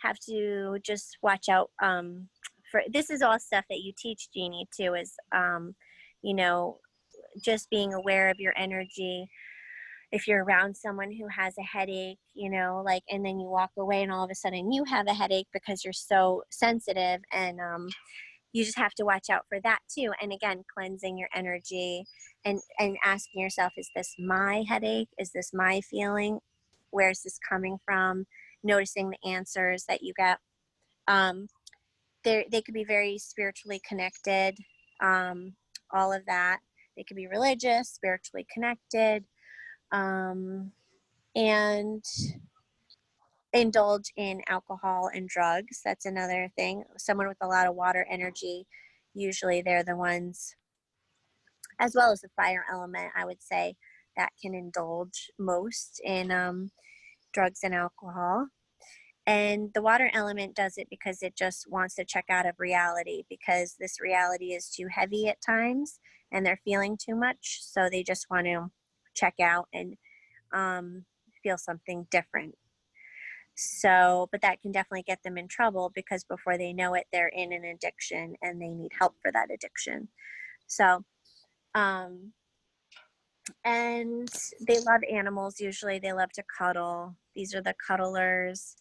have to just watch out for this is all stuff that you teach Jeannie too, is you know just being aware of your energy. If you're around someone who has a headache, like, and then you walk away and all of a sudden you have a headache because you're so sensitive, and you just have to watch out for that too. And again, cleansing your energy, and asking yourself, is this my headache? Is this my feeling? Where's this coming from? Noticing the answers that you get. um, they could be very spiritually connected, all of that. They could be religious, spiritually connected, and indulge in alcohol and drugs. That's another thing. Someone with a lot of water energy, usually they're the ones, as well as the fire element, I would say, that can indulge most in drugs and alcohol. And the water element does it because it just wants to check out of reality, because this reality is too heavy at times and they're feeling too much. So they just want to check out and feel something different. So, but that can definitely get them in trouble, because before they know it, they're in an addiction and they need help for that addiction. So, and they love animals. Usually they love to cuddle. These are the cuddlers.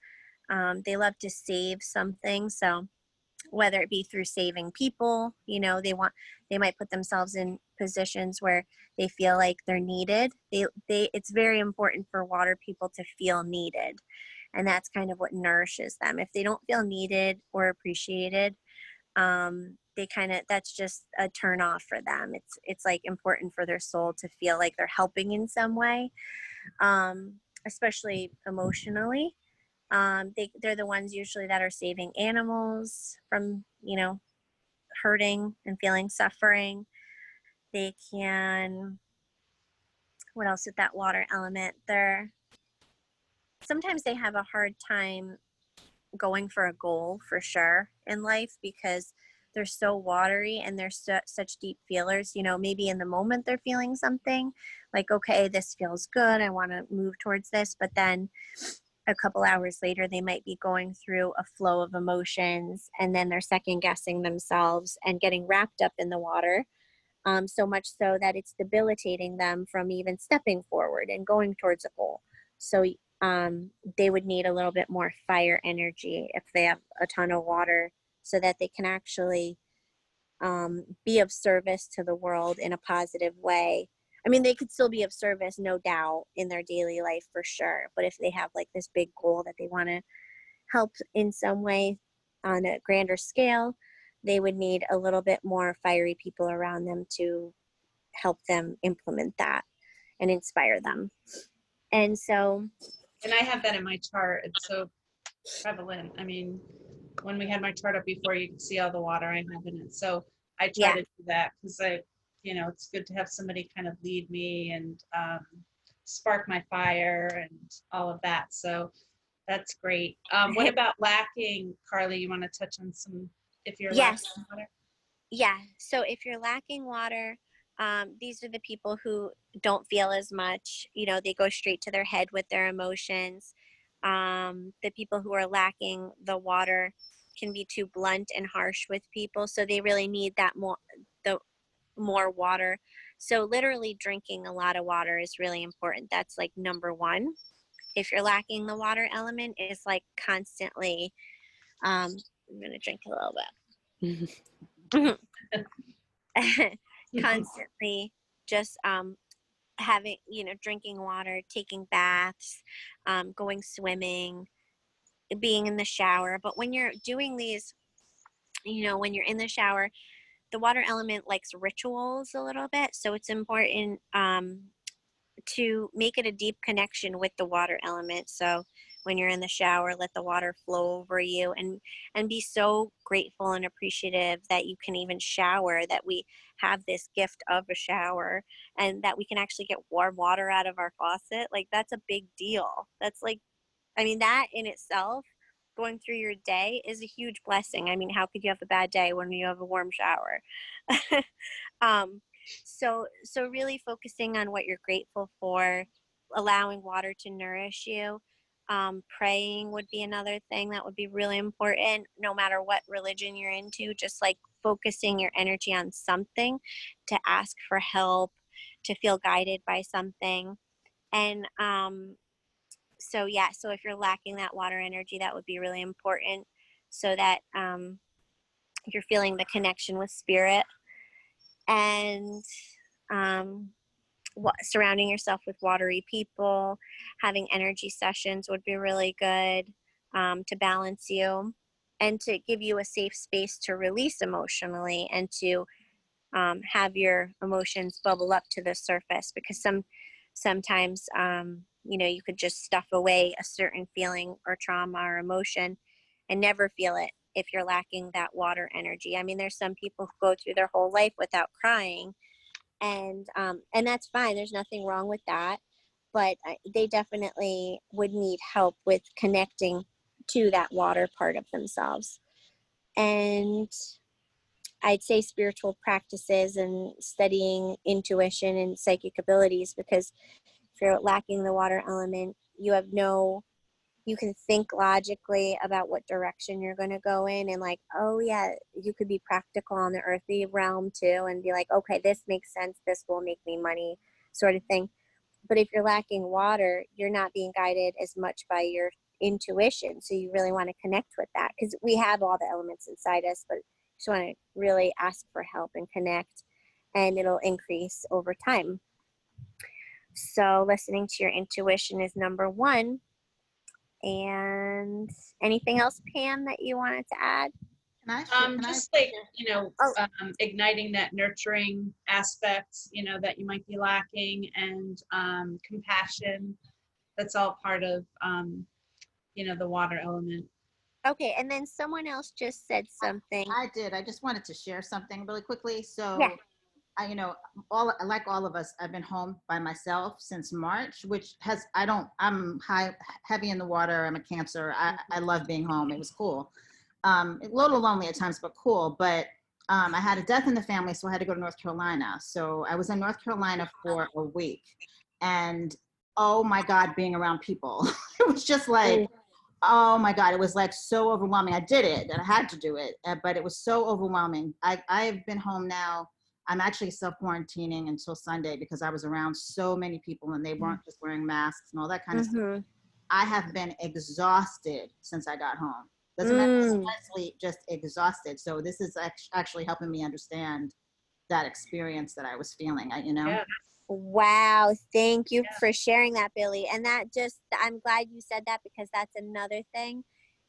They love to save something. So whether it be through saving people, they might put themselves in positions where they feel like they're needed. It's very important for water people to feel needed. And that's kind of what nourishes them. If they don't feel needed or appreciated, that's just a turn off for them. It's like important for their soul to feel like they're helping in some way, especially emotionally. They're the ones usually that are saving animals from, hurting and feeling suffering. They can, what else with that water element? Sometimes they have a hard time going for a goal, for sure, in life, because they're so watery and they're such deep feelers. Maybe in the moment they're feeling something like, okay, this feels good, I want to move towards this, but then a couple hours later they might be going through a flow of emotions, and then they're second guessing themselves and getting wrapped up in the water, so much so that it's debilitating them from even stepping forward and going towards a goal. So they would need a little bit more fire energy if they have a ton of water, so that they can actually be of service to the world in a positive way. I mean, they could still be of service, no doubt, in their daily life for sure. But if they have like this big goal that they want to help in some way on a grander scale, they would need a little bit more fiery people around them to help them implement that and inspire them. And so, And I have that in my chart. It's so prevalent. I mean, when we had my chart up before, you could see all the water I have in it. So I try yeah, to do that because it's good to have somebody kind of lead me and spark my fire and all of that. So That's great. What about lacking, Carly? You want to touch on some, if you're Yes. lacking water? Yeah. So if you're lacking water, these are the people who don't feel as much. You know, they go straight to their head with their emotions. The people who are lacking the water can be too blunt and harsh with people, so they really need the more water. So literally drinking a lot of water is really important. That's like number one. If you're lacking the water element, it's like constantly. I'm gonna drink a little bit. Constantly just having, drinking water, taking baths, going swimming, being in the shower. But when you're doing these, when you're in the shower, the water element likes rituals a little bit. So it's important to make it a deep connection with the water element. So when you're in the shower, let the water flow over you, and be so grateful and appreciative that you can even shower, that we have this gift of a shower, and that we can actually get warm water out of our faucet. Like, that's a big deal. That's like, I mean, that in itself, going through your day, is a huge blessing. I mean, how could you have a bad day when you have a warm shower? So really focusing on what you're grateful for, allowing water to nourish you. Praying would be another thing that would be really important, no matter what religion you're into, just like focusing your energy on something, to ask for help, to feel guided by something. And so if you're lacking that water energy, that would be really important, so that you're feeling the connection with spirit. And um, surrounding yourself with watery people, having energy sessions would be really good, to balance you and to give you a safe space to release emotionally, and to have your emotions bubble up to the surface, because sometimes you could just stuff away a certain feeling or trauma or emotion and never feel it if you're lacking that water energy. I mean, there's some people who go through their whole life without crying, and that's fine. There's nothing wrong with that, but they definitely would need help with connecting to that water part of themselves. And I'd say spiritual practices and studying intuition and psychic abilities, because if you're lacking the water element, you can think logically about what direction you're going to go in, and like, oh yeah, you could be practical on the earthly realm too, and be like, okay, this makes sense, this will make me money, sort of thing. But if you're lacking water, you're not being guided as much by your intuition, so you really want to connect with that, because we have all the elements inside us, but you just want to really ask for help and connect, and it'll increase over time. So listening to your intuition is number one. And anything else, Pam, that you wanted to add? Just like, igniting that nurturing aspect, that you might be lacking, and compassion. That's all part of, the water element. Okay, and then someone else just said something. I did. I just wanted to share something really quickly. So, Yeah. like all of us, I've been home by myself since March, which I'm heavy in the water. I'm a Cancer. I love being home. It was cool. A little lonely at times, but cool. But I had a death in the family, so I had to go to North Carolina. So I was in North Carolina for a week, and oh my God, being around people, it was just like, oh my God, it was like so overwhelming. I did it, and I had to do it, but it was so overwhelming. I've been home now. I'm actually self-quarantining until Sunday, because I was around so many people and they weren't just wearing masks and all that kind of stuff. I have been exhausted since I got home. Doesn't matter, sleep, just exhausted. So this is actually helping me understand that experience that I was feeling, Yeah. Wow. Thank you for sharing that, Billy. And I'm glad you said that, because that's another thing,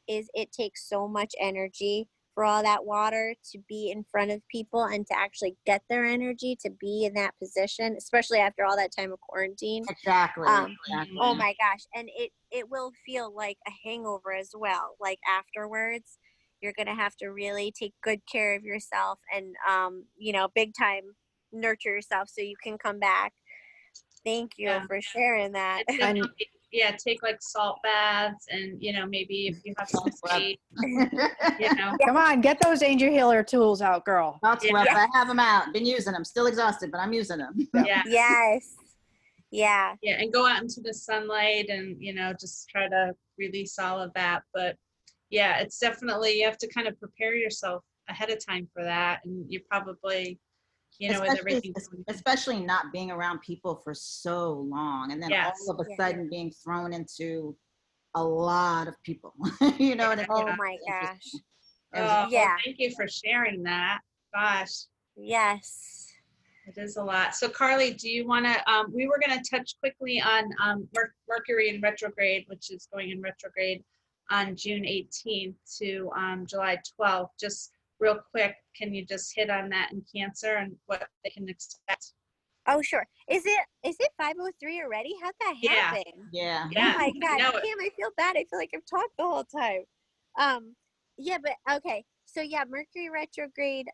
is it takes so much energy for all that water to be in front of people, and to actually get their energy to be in that position, especially after all that time of quarantine. Exactly. Oh my gosh. And it will feel like a hangover as well. Like afterwards, you're going to have to really take good care of yourself, and, big time nurture yourself so you can come back. Thank you for sharing that. And yeah, take like salt baths, and maybe if you have some Salt scrub. weight, you know, Come on, get those angel healer tools out, girl. Salt scrub. Yeah. I have them out. Been using them. Still exhausted, but I'm using them. yeah, Yes. Yeah. yeah, and go out into the sunlight and just try to release all of that. But yeah, it's definitely, you have to kind of prepare yourself ahead of time for that, and you probably with especially, everything going on. especially not being around people for so long, and then Yes. all of a Yeah. sudden being thrown into a lot of people. You know what I mean? Oh Yeah. my It's gosh. interesting. It was- Oh, well, Yeah. thank you for sharing that. Gosh, Yes. it is a lot. So Carly, do you want to, we were going to touch quickly on Mercury in retrograde, which is going in retrograde on June 18th to July 12th. Just real quick, can you just hit on that in Cancer and what they can expect? Oh, sure. Is it 5:03 already? How'd that Yeah. happen? Yeah. Yeah, Oh my I God, know Pam, it. I feel bad. I feel like I've talked the whole time. Yeah, but okay. So yeah, Mercury retrograde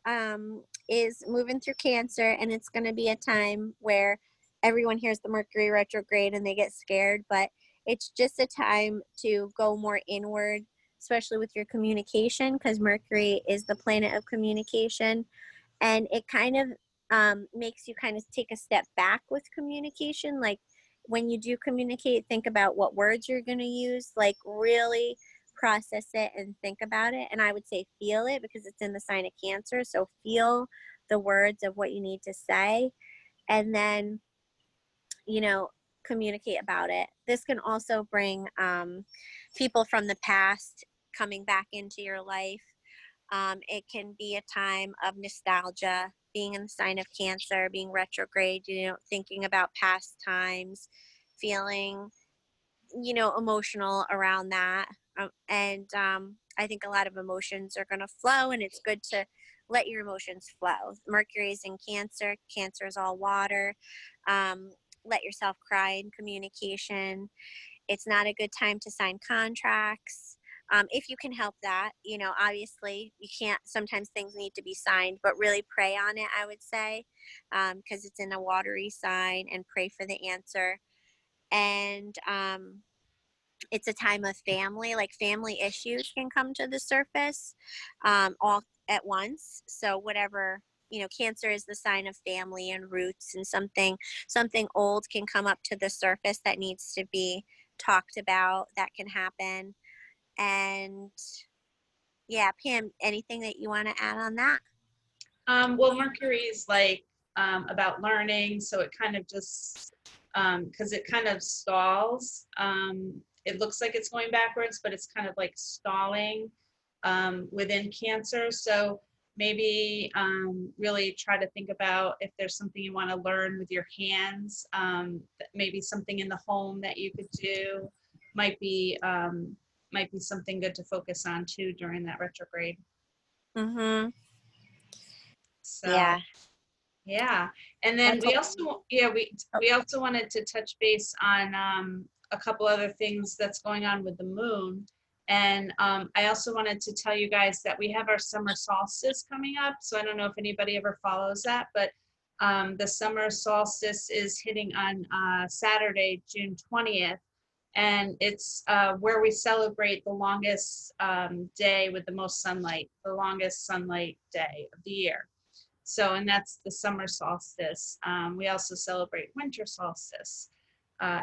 is moving through Cancer, and it's going to be a time where everyone hears the Mercury retrograde and they get scared, but it's just a time to go more inward, especially with your communication, because Mercury is the planet of communication, and it kind of makes you kind of take a step back with communication. Like when you do communicate, think about what words you're going to use, like really process it and think about it. And I would say feel it, because it's in the sign of Cancer. So feel the words of what you need to say, and then communicate about it. This can also bring people from the past coming back into your life. It can be a time of nostalgia, being in the sign of Cancer, being retrograde, thinking about past times, feeling, emotional around that. And I think a lot of emotions are going to flow, and it's good to let your emotions flow. Mercury is in Cancer. Cancer is all water. Let yourself cry in communication. It's not a good time to sign contracts. If you can help that, obviously you can't, sometimes things need to be signed, but really pray on it, I would say, because it's in a watery sign, and pray for the answer. And it's a time of family, like family issues can come to the surface all at once. So whatever, Cancer is the sign of family and roots, and something old can come up to the surface that needs to be talked about. That can happen. And yeah, Pam, anything that you want to add on that? Well, Mercury is like about learning, so it kind of just, because it kind of stalls. It looks like it's going backwards, but it's kind of like stalling within Cancer. So maybe really try to think about if there's something you want to learn with your hands. Maybe something in the home that you could do might be something good to focus on too during that retrograde. Mm-hmm. So Yeah. yeah, and then That's we also we also wanted to touch base on a couple other things that's going on with the moon. And I also wanted to tell you guys that we have our summer solstice coming up. So I don't know if anybody ever follows that, but the summer solstice is hitting on Saturday, June 20th. And it's where we celebrate the longest day with the most sunlight, the longest sunlight day of the year. So, and that's the summer solstice. We also celebrate winter solstice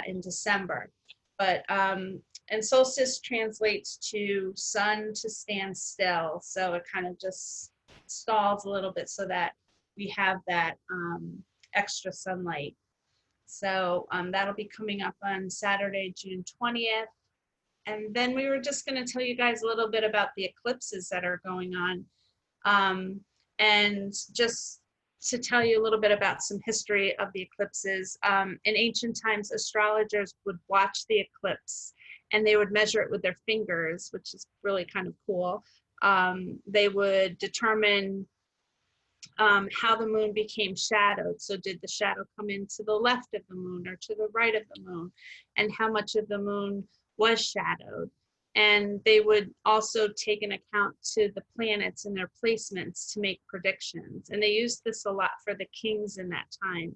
in December. But, and solstice translates to sun to stand still. So it kind of just stalls a little bit so that we have that extra sunlight. So that'll be coming up on Saturday, June 20th. And then we were just going to tell you guys a little bit about the eclipses that are going on. And just to tell you a little bit about some history of the eclipses, in ancient times, astrologers would watch the eclipse and they would measure it with their fingers, which is really kind of cool. They would determine how the moon became shadowed. So did the shadow come into the left of the moon or to the right of the moon, and how much of the moon was shadowed. And they would also take an account to the planets and their placements to make predictions. And they used this a lot for the kings in that time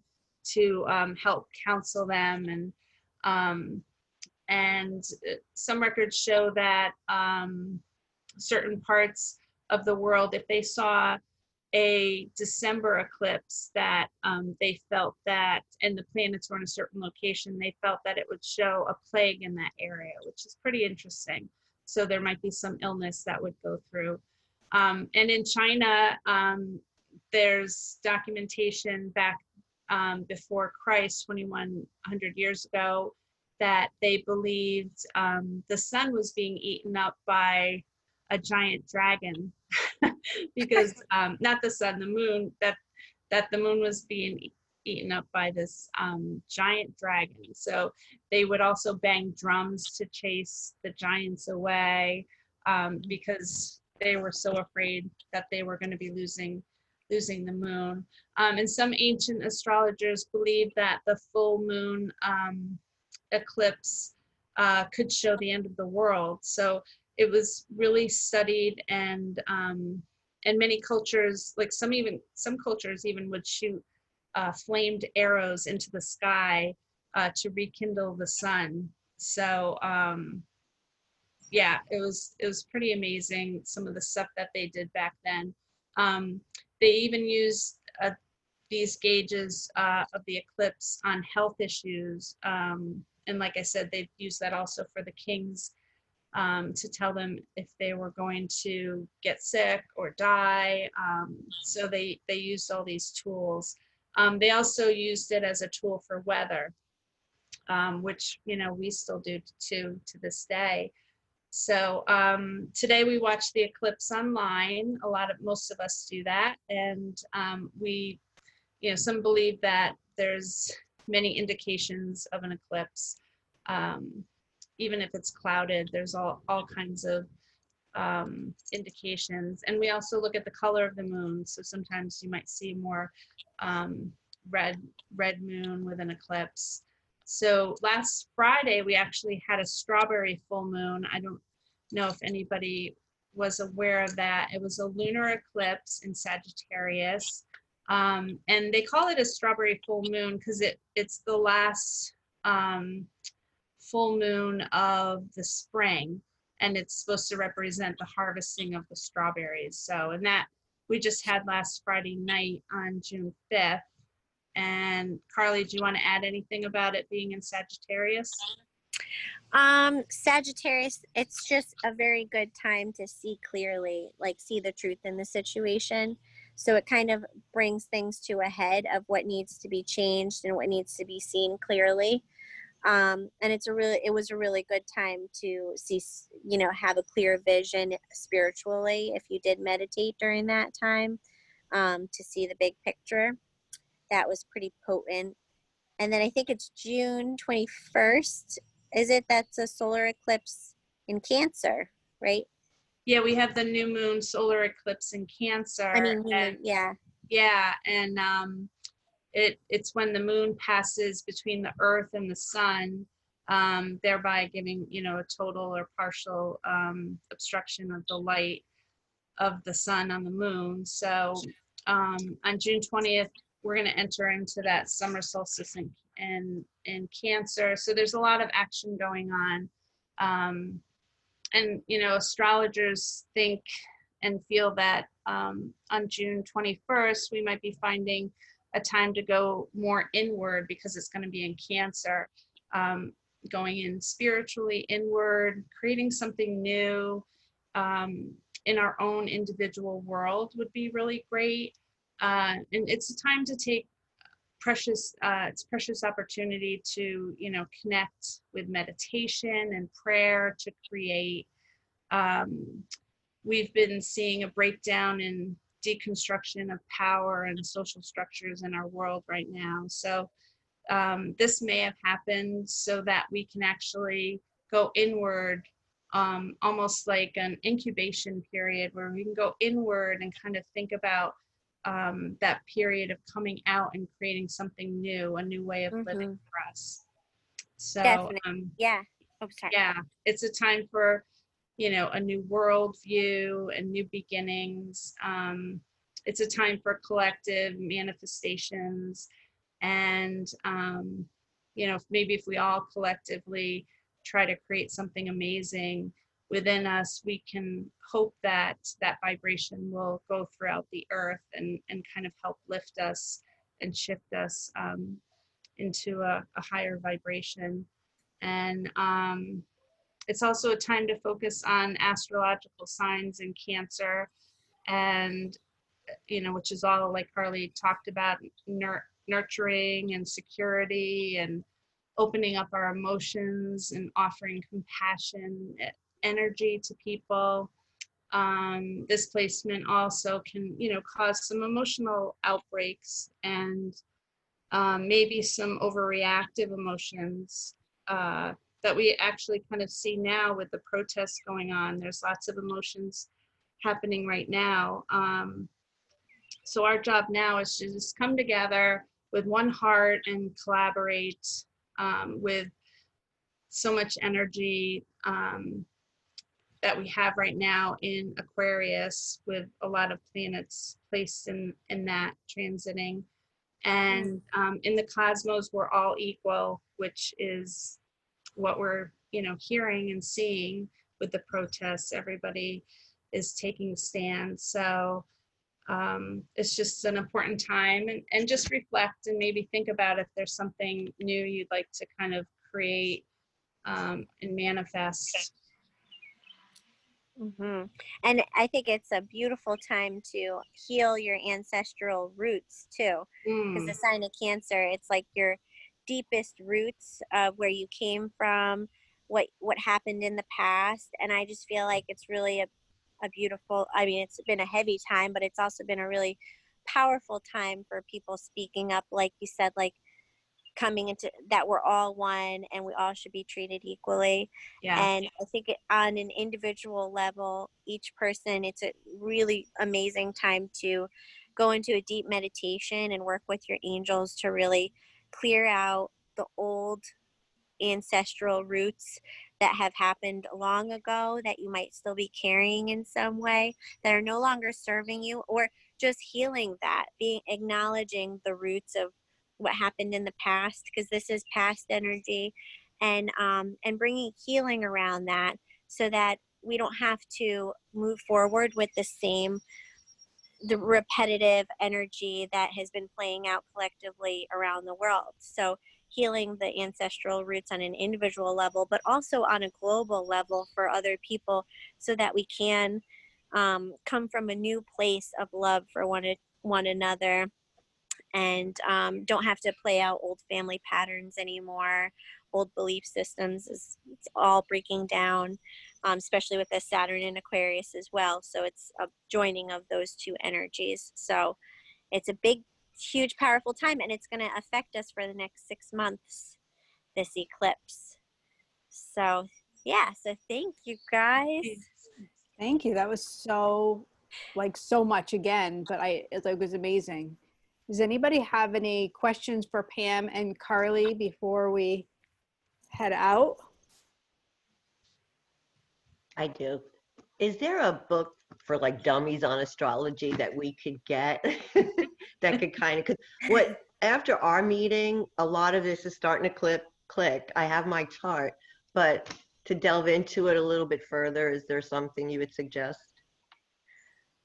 to help counsel them and and some records show that certain parts of the world, if they saw a December eclipse, that they felt that, and the planets were in a certain location, they felt that it would show a plague in that area, which is pretty interesting. So there might be some illness that would go through. And in China, there's documentation back before Christ, 2100 years ago, that they believed the sun was being eaten up by a giant dragon because not the sun, the moon, that the moon was being eaten up by this giant dragon. So they would also bang drums to chase the giants away because they were so afraid that they were going to be losing the moon. And some ancient astrologers believed that the full moon eclipse could show the end of the world. So it was really studied, and many cultures, like some cultures even would shoot flamed arrows into the sky to rekindle the sun. So yeah, it was pretty amazing, some of the stuff that they did back then. They even used these gauges of the eclipse on health issues. And like I said, they used that also for the kings to tell them if they were going to get sick or die. So they used all these tools. They also used it as a tool for weather, which, you know, we still do to this day. So today we watch the eclipse online. Most of us do that. And we, you know, some believe that there's many indications of an eclipse. Even if it's clouded, there's all kinds of indications. And we also look at the color of the moon. So sometimes you might see more red moon with an eclipse. So last Friday, we actually had a strawberry full moon. I don't know if anybody was aware of that. It was a lunar eclipse in Sagittarius. And they call it a strawberry full moon because it's the last full moon of the spring, and it's supposed to represent the harvesting of the strawberries. So, and that we just had last Friday night on June 5th. And Carly, do you want to add anything about it being in Sagittarius? Sagittarius, it's just a very good time to see clearly, like see the truth in the situation. So it kind of brings things to a head of what needs to be changed and what needs to be seen clearly. And it was a really good time to see, you know, have a clear vision spiritually if you did meditate during that time, to see the big picture. That was pretty potent. And then I think it's June 21st. Is it? That's a solar eclipse in Cancer, right? Yeah, we have the new moon solar eclipse in Cancer. I mean, yeah. Yeah, and it's when the moon passes between the Earth and the Sun, thereby giving, you know, a total or partial obstruction of the light of the Sun on the moon. So on June 20th, we're going to enter into that summer solstice in Cancer. So there's a lot of action going on. And, you know, astrologers think and feel that on June 21st, we might be finding a time to go more inward because it's going to be in Cancer, going in spiritually inward, creating something new in our own individual world would be really great. And it's a time to take precious opportunity to, you know, connect with meditation and prayer to create. We've been seeing a breakdown in deconstruction of power and social structures in our world right now. So this may have happened so that we can actually go inward, almost like an incubation period where we can go inward and kind of think about that period of coming out and creating something new, a new way of living for us. So yeah. Oh, sorry. Yeah, it's a time for, you know, a new worldview and new beginnings. It's a time for collective manifestations, and you know, maybe if we all collectively try to create something amazing within us, we can hope that that vibration will go throughout the earth and kind of help lift us and shift us into a higher vibration. And it's also a time to focus on astrological signs in Cancer, and which is all, like Carly talked about, nurturing and security and opening up our emotions and offering compassion energy to people. This placement also can, cause some emotional outbreaks and maybe some overreactive emotions that we actually kind of see now with the protests going on. There's lots of emotions happening right now. So our job now is to just come together with one heart and collaborate with so much energy that we have right now in Aquarius, with a lot of planets placed in that transiting. And in the cosmos, we're all equal, which is what we're hearing and seeing with the protests. Everybody is taking stands. So it's just an important time, and just reflect and maybe think about if there's something new you'd like to kind of create and manifest. And I think it's a beautiful time to heal your ancestral roots too, because the sign of Cancer, it's like your deepest roots of where you came from, what happened in the past. And I just feel like it's really a beautiful, I mean, it's been a heavy time, but it's also been a really powerful time for people speaking up, like you said, like coming into that we're all one and we all should be treated equally. Yeah. And I think on an individual level, each person, it's a really amazing time to go into a deep meditation and work with your angels to really clear out the old ancestral roots that have happened long ago that you might still be carrying in some way, that are no longer serving you, or just healing that, being acknowledging the roots of what happened in the past, because this is past energy, and bringing healing around that so that we don't have to move forward with the repetitive energy that has been playing out collectively around the world. So healing the ancestral roots on an individual level, but also on a global level for other people, so that we can come from a new place of love for one another, and don't have to play out old family patterns anymore. Old belief systems, it's all breaking down, especially with the Saturn in Aquarius as well. So it's a joining of those two energies. So it's a big, huge, powerful time, and it's going to affect us for the next 6 months, this eclipse. So yeah, so thank you guys. Thank you. That was so much again, but it was amazing. Does anybody have any questions for Pam and Carly before we head out? I do. Is there a book for like dummies on astrology that we could get that could kind of, because after our meeting, a lot of this is starting to click. I have my chart, but to delve into it a little bit further, is there something you would suggest?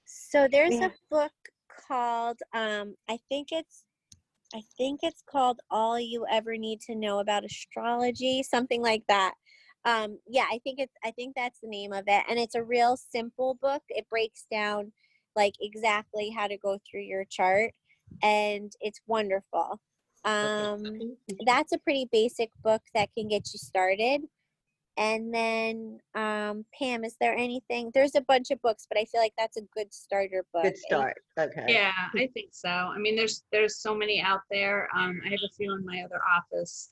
So there's a book called, I think it's called All You Ever Need to Know About Astrology, something like that. Yeah, I think that's the name of it. And it's a real simple book. It breaks down like exactly how to go through your chart, and it's wonderful. That's a pretty basic book that can get you started. And then Pam, is there anything? There's a bunch of books, but I feel like that's a good starter book. Good start. Okay. Yeah, I think so. I mean, there's so many out there. I have a few in my other office,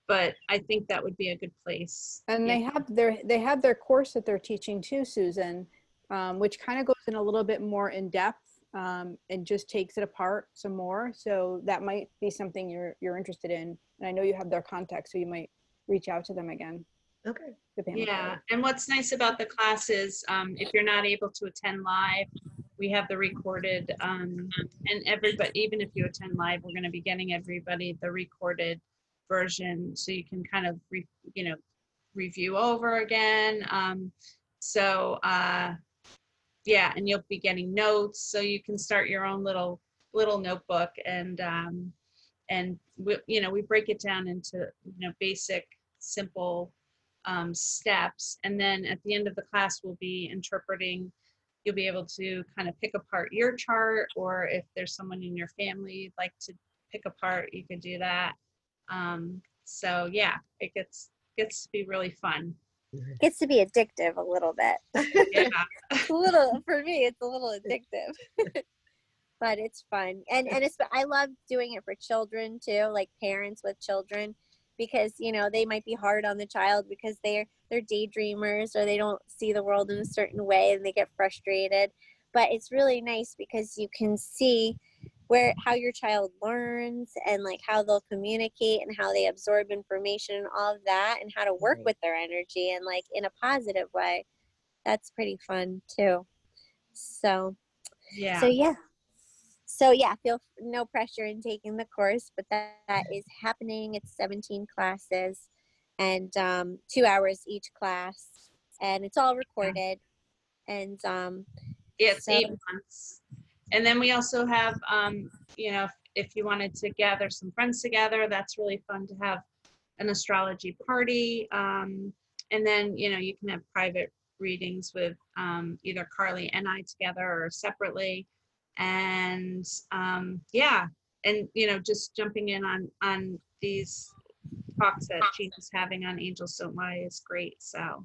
but I think that would be a good place. And they have their course that they're teaching too, Susan, which kind of goes in a little bit more in depth and just takes it apart some more. So that might be something you're interested in. And I know you have their contact, so you might reach out to them again. Okay. Yeah, and what's nice about the class is if you're not able to attend live, we have the recorded, and everybody, even if you attend live, we're going to be getting everybody the recorded version, so you can kind of review over again. Yeah, and you'll be getting notes, so you can start your own little notebook, and we break it down into basic, simple steps, and then at the end of the class we'll be interpreting. You'll be able to kind of pick apart your chart, or if there's someone in your family you'd like to pick apart, you could do that. So yeah, it gets to be really fun. Gets to be addictive a little bit. Yeah. For me, it's a little addictive. But it's fun, and I love doing it for children too, like parents with children, because they might be hard on the child because they're daydreamers, or they don't see the world in a certain way and they get frustrated. But it's really nice because you can see how your child learns, and like how they'll communicate and how they absorb information and all of that, and how to work with their energy and like in a positive way. That's pretty fun too. So yeah. Feel no pressure in taking the course, but that is happening. It's 17 classes and 2 hours each class, and it's all recorded. And it's 8 months. And then we also have, if you wanted to gather some friends together, that's really fun to have an astrology party. And then, you can have private readings with either Carly and I together or separately. And just jumping in on these talks that Jeannie's having on Angels Don't Lie is great. So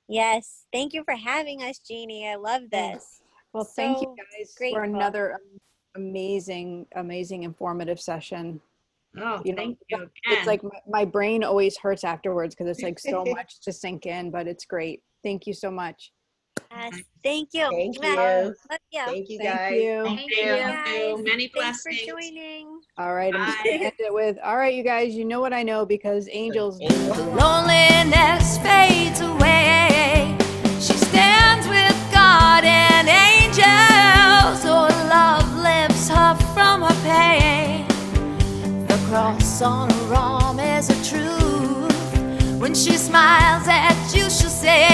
yes, thank you for having us, Jeannie. I love this. Well, thank you guys for another amazing informative session. Oh, thank you again. It's like my brain always hurts afterwards because it's like so much to sink in, but it's great. Thank you so much. Yes, thank you. Thank you. Love you. Thank you, Thank guys. you. Thank you, you. guys. Many Thanks blessings. for joining. All right, I'm just gonna end it with, all right, you guys, you know what I know, because angels. Loneliness fades away. She stands with God and angels. Oh, love lifts her from her pain. The cross on her arm is a truth. When she smiles at you, she'll say,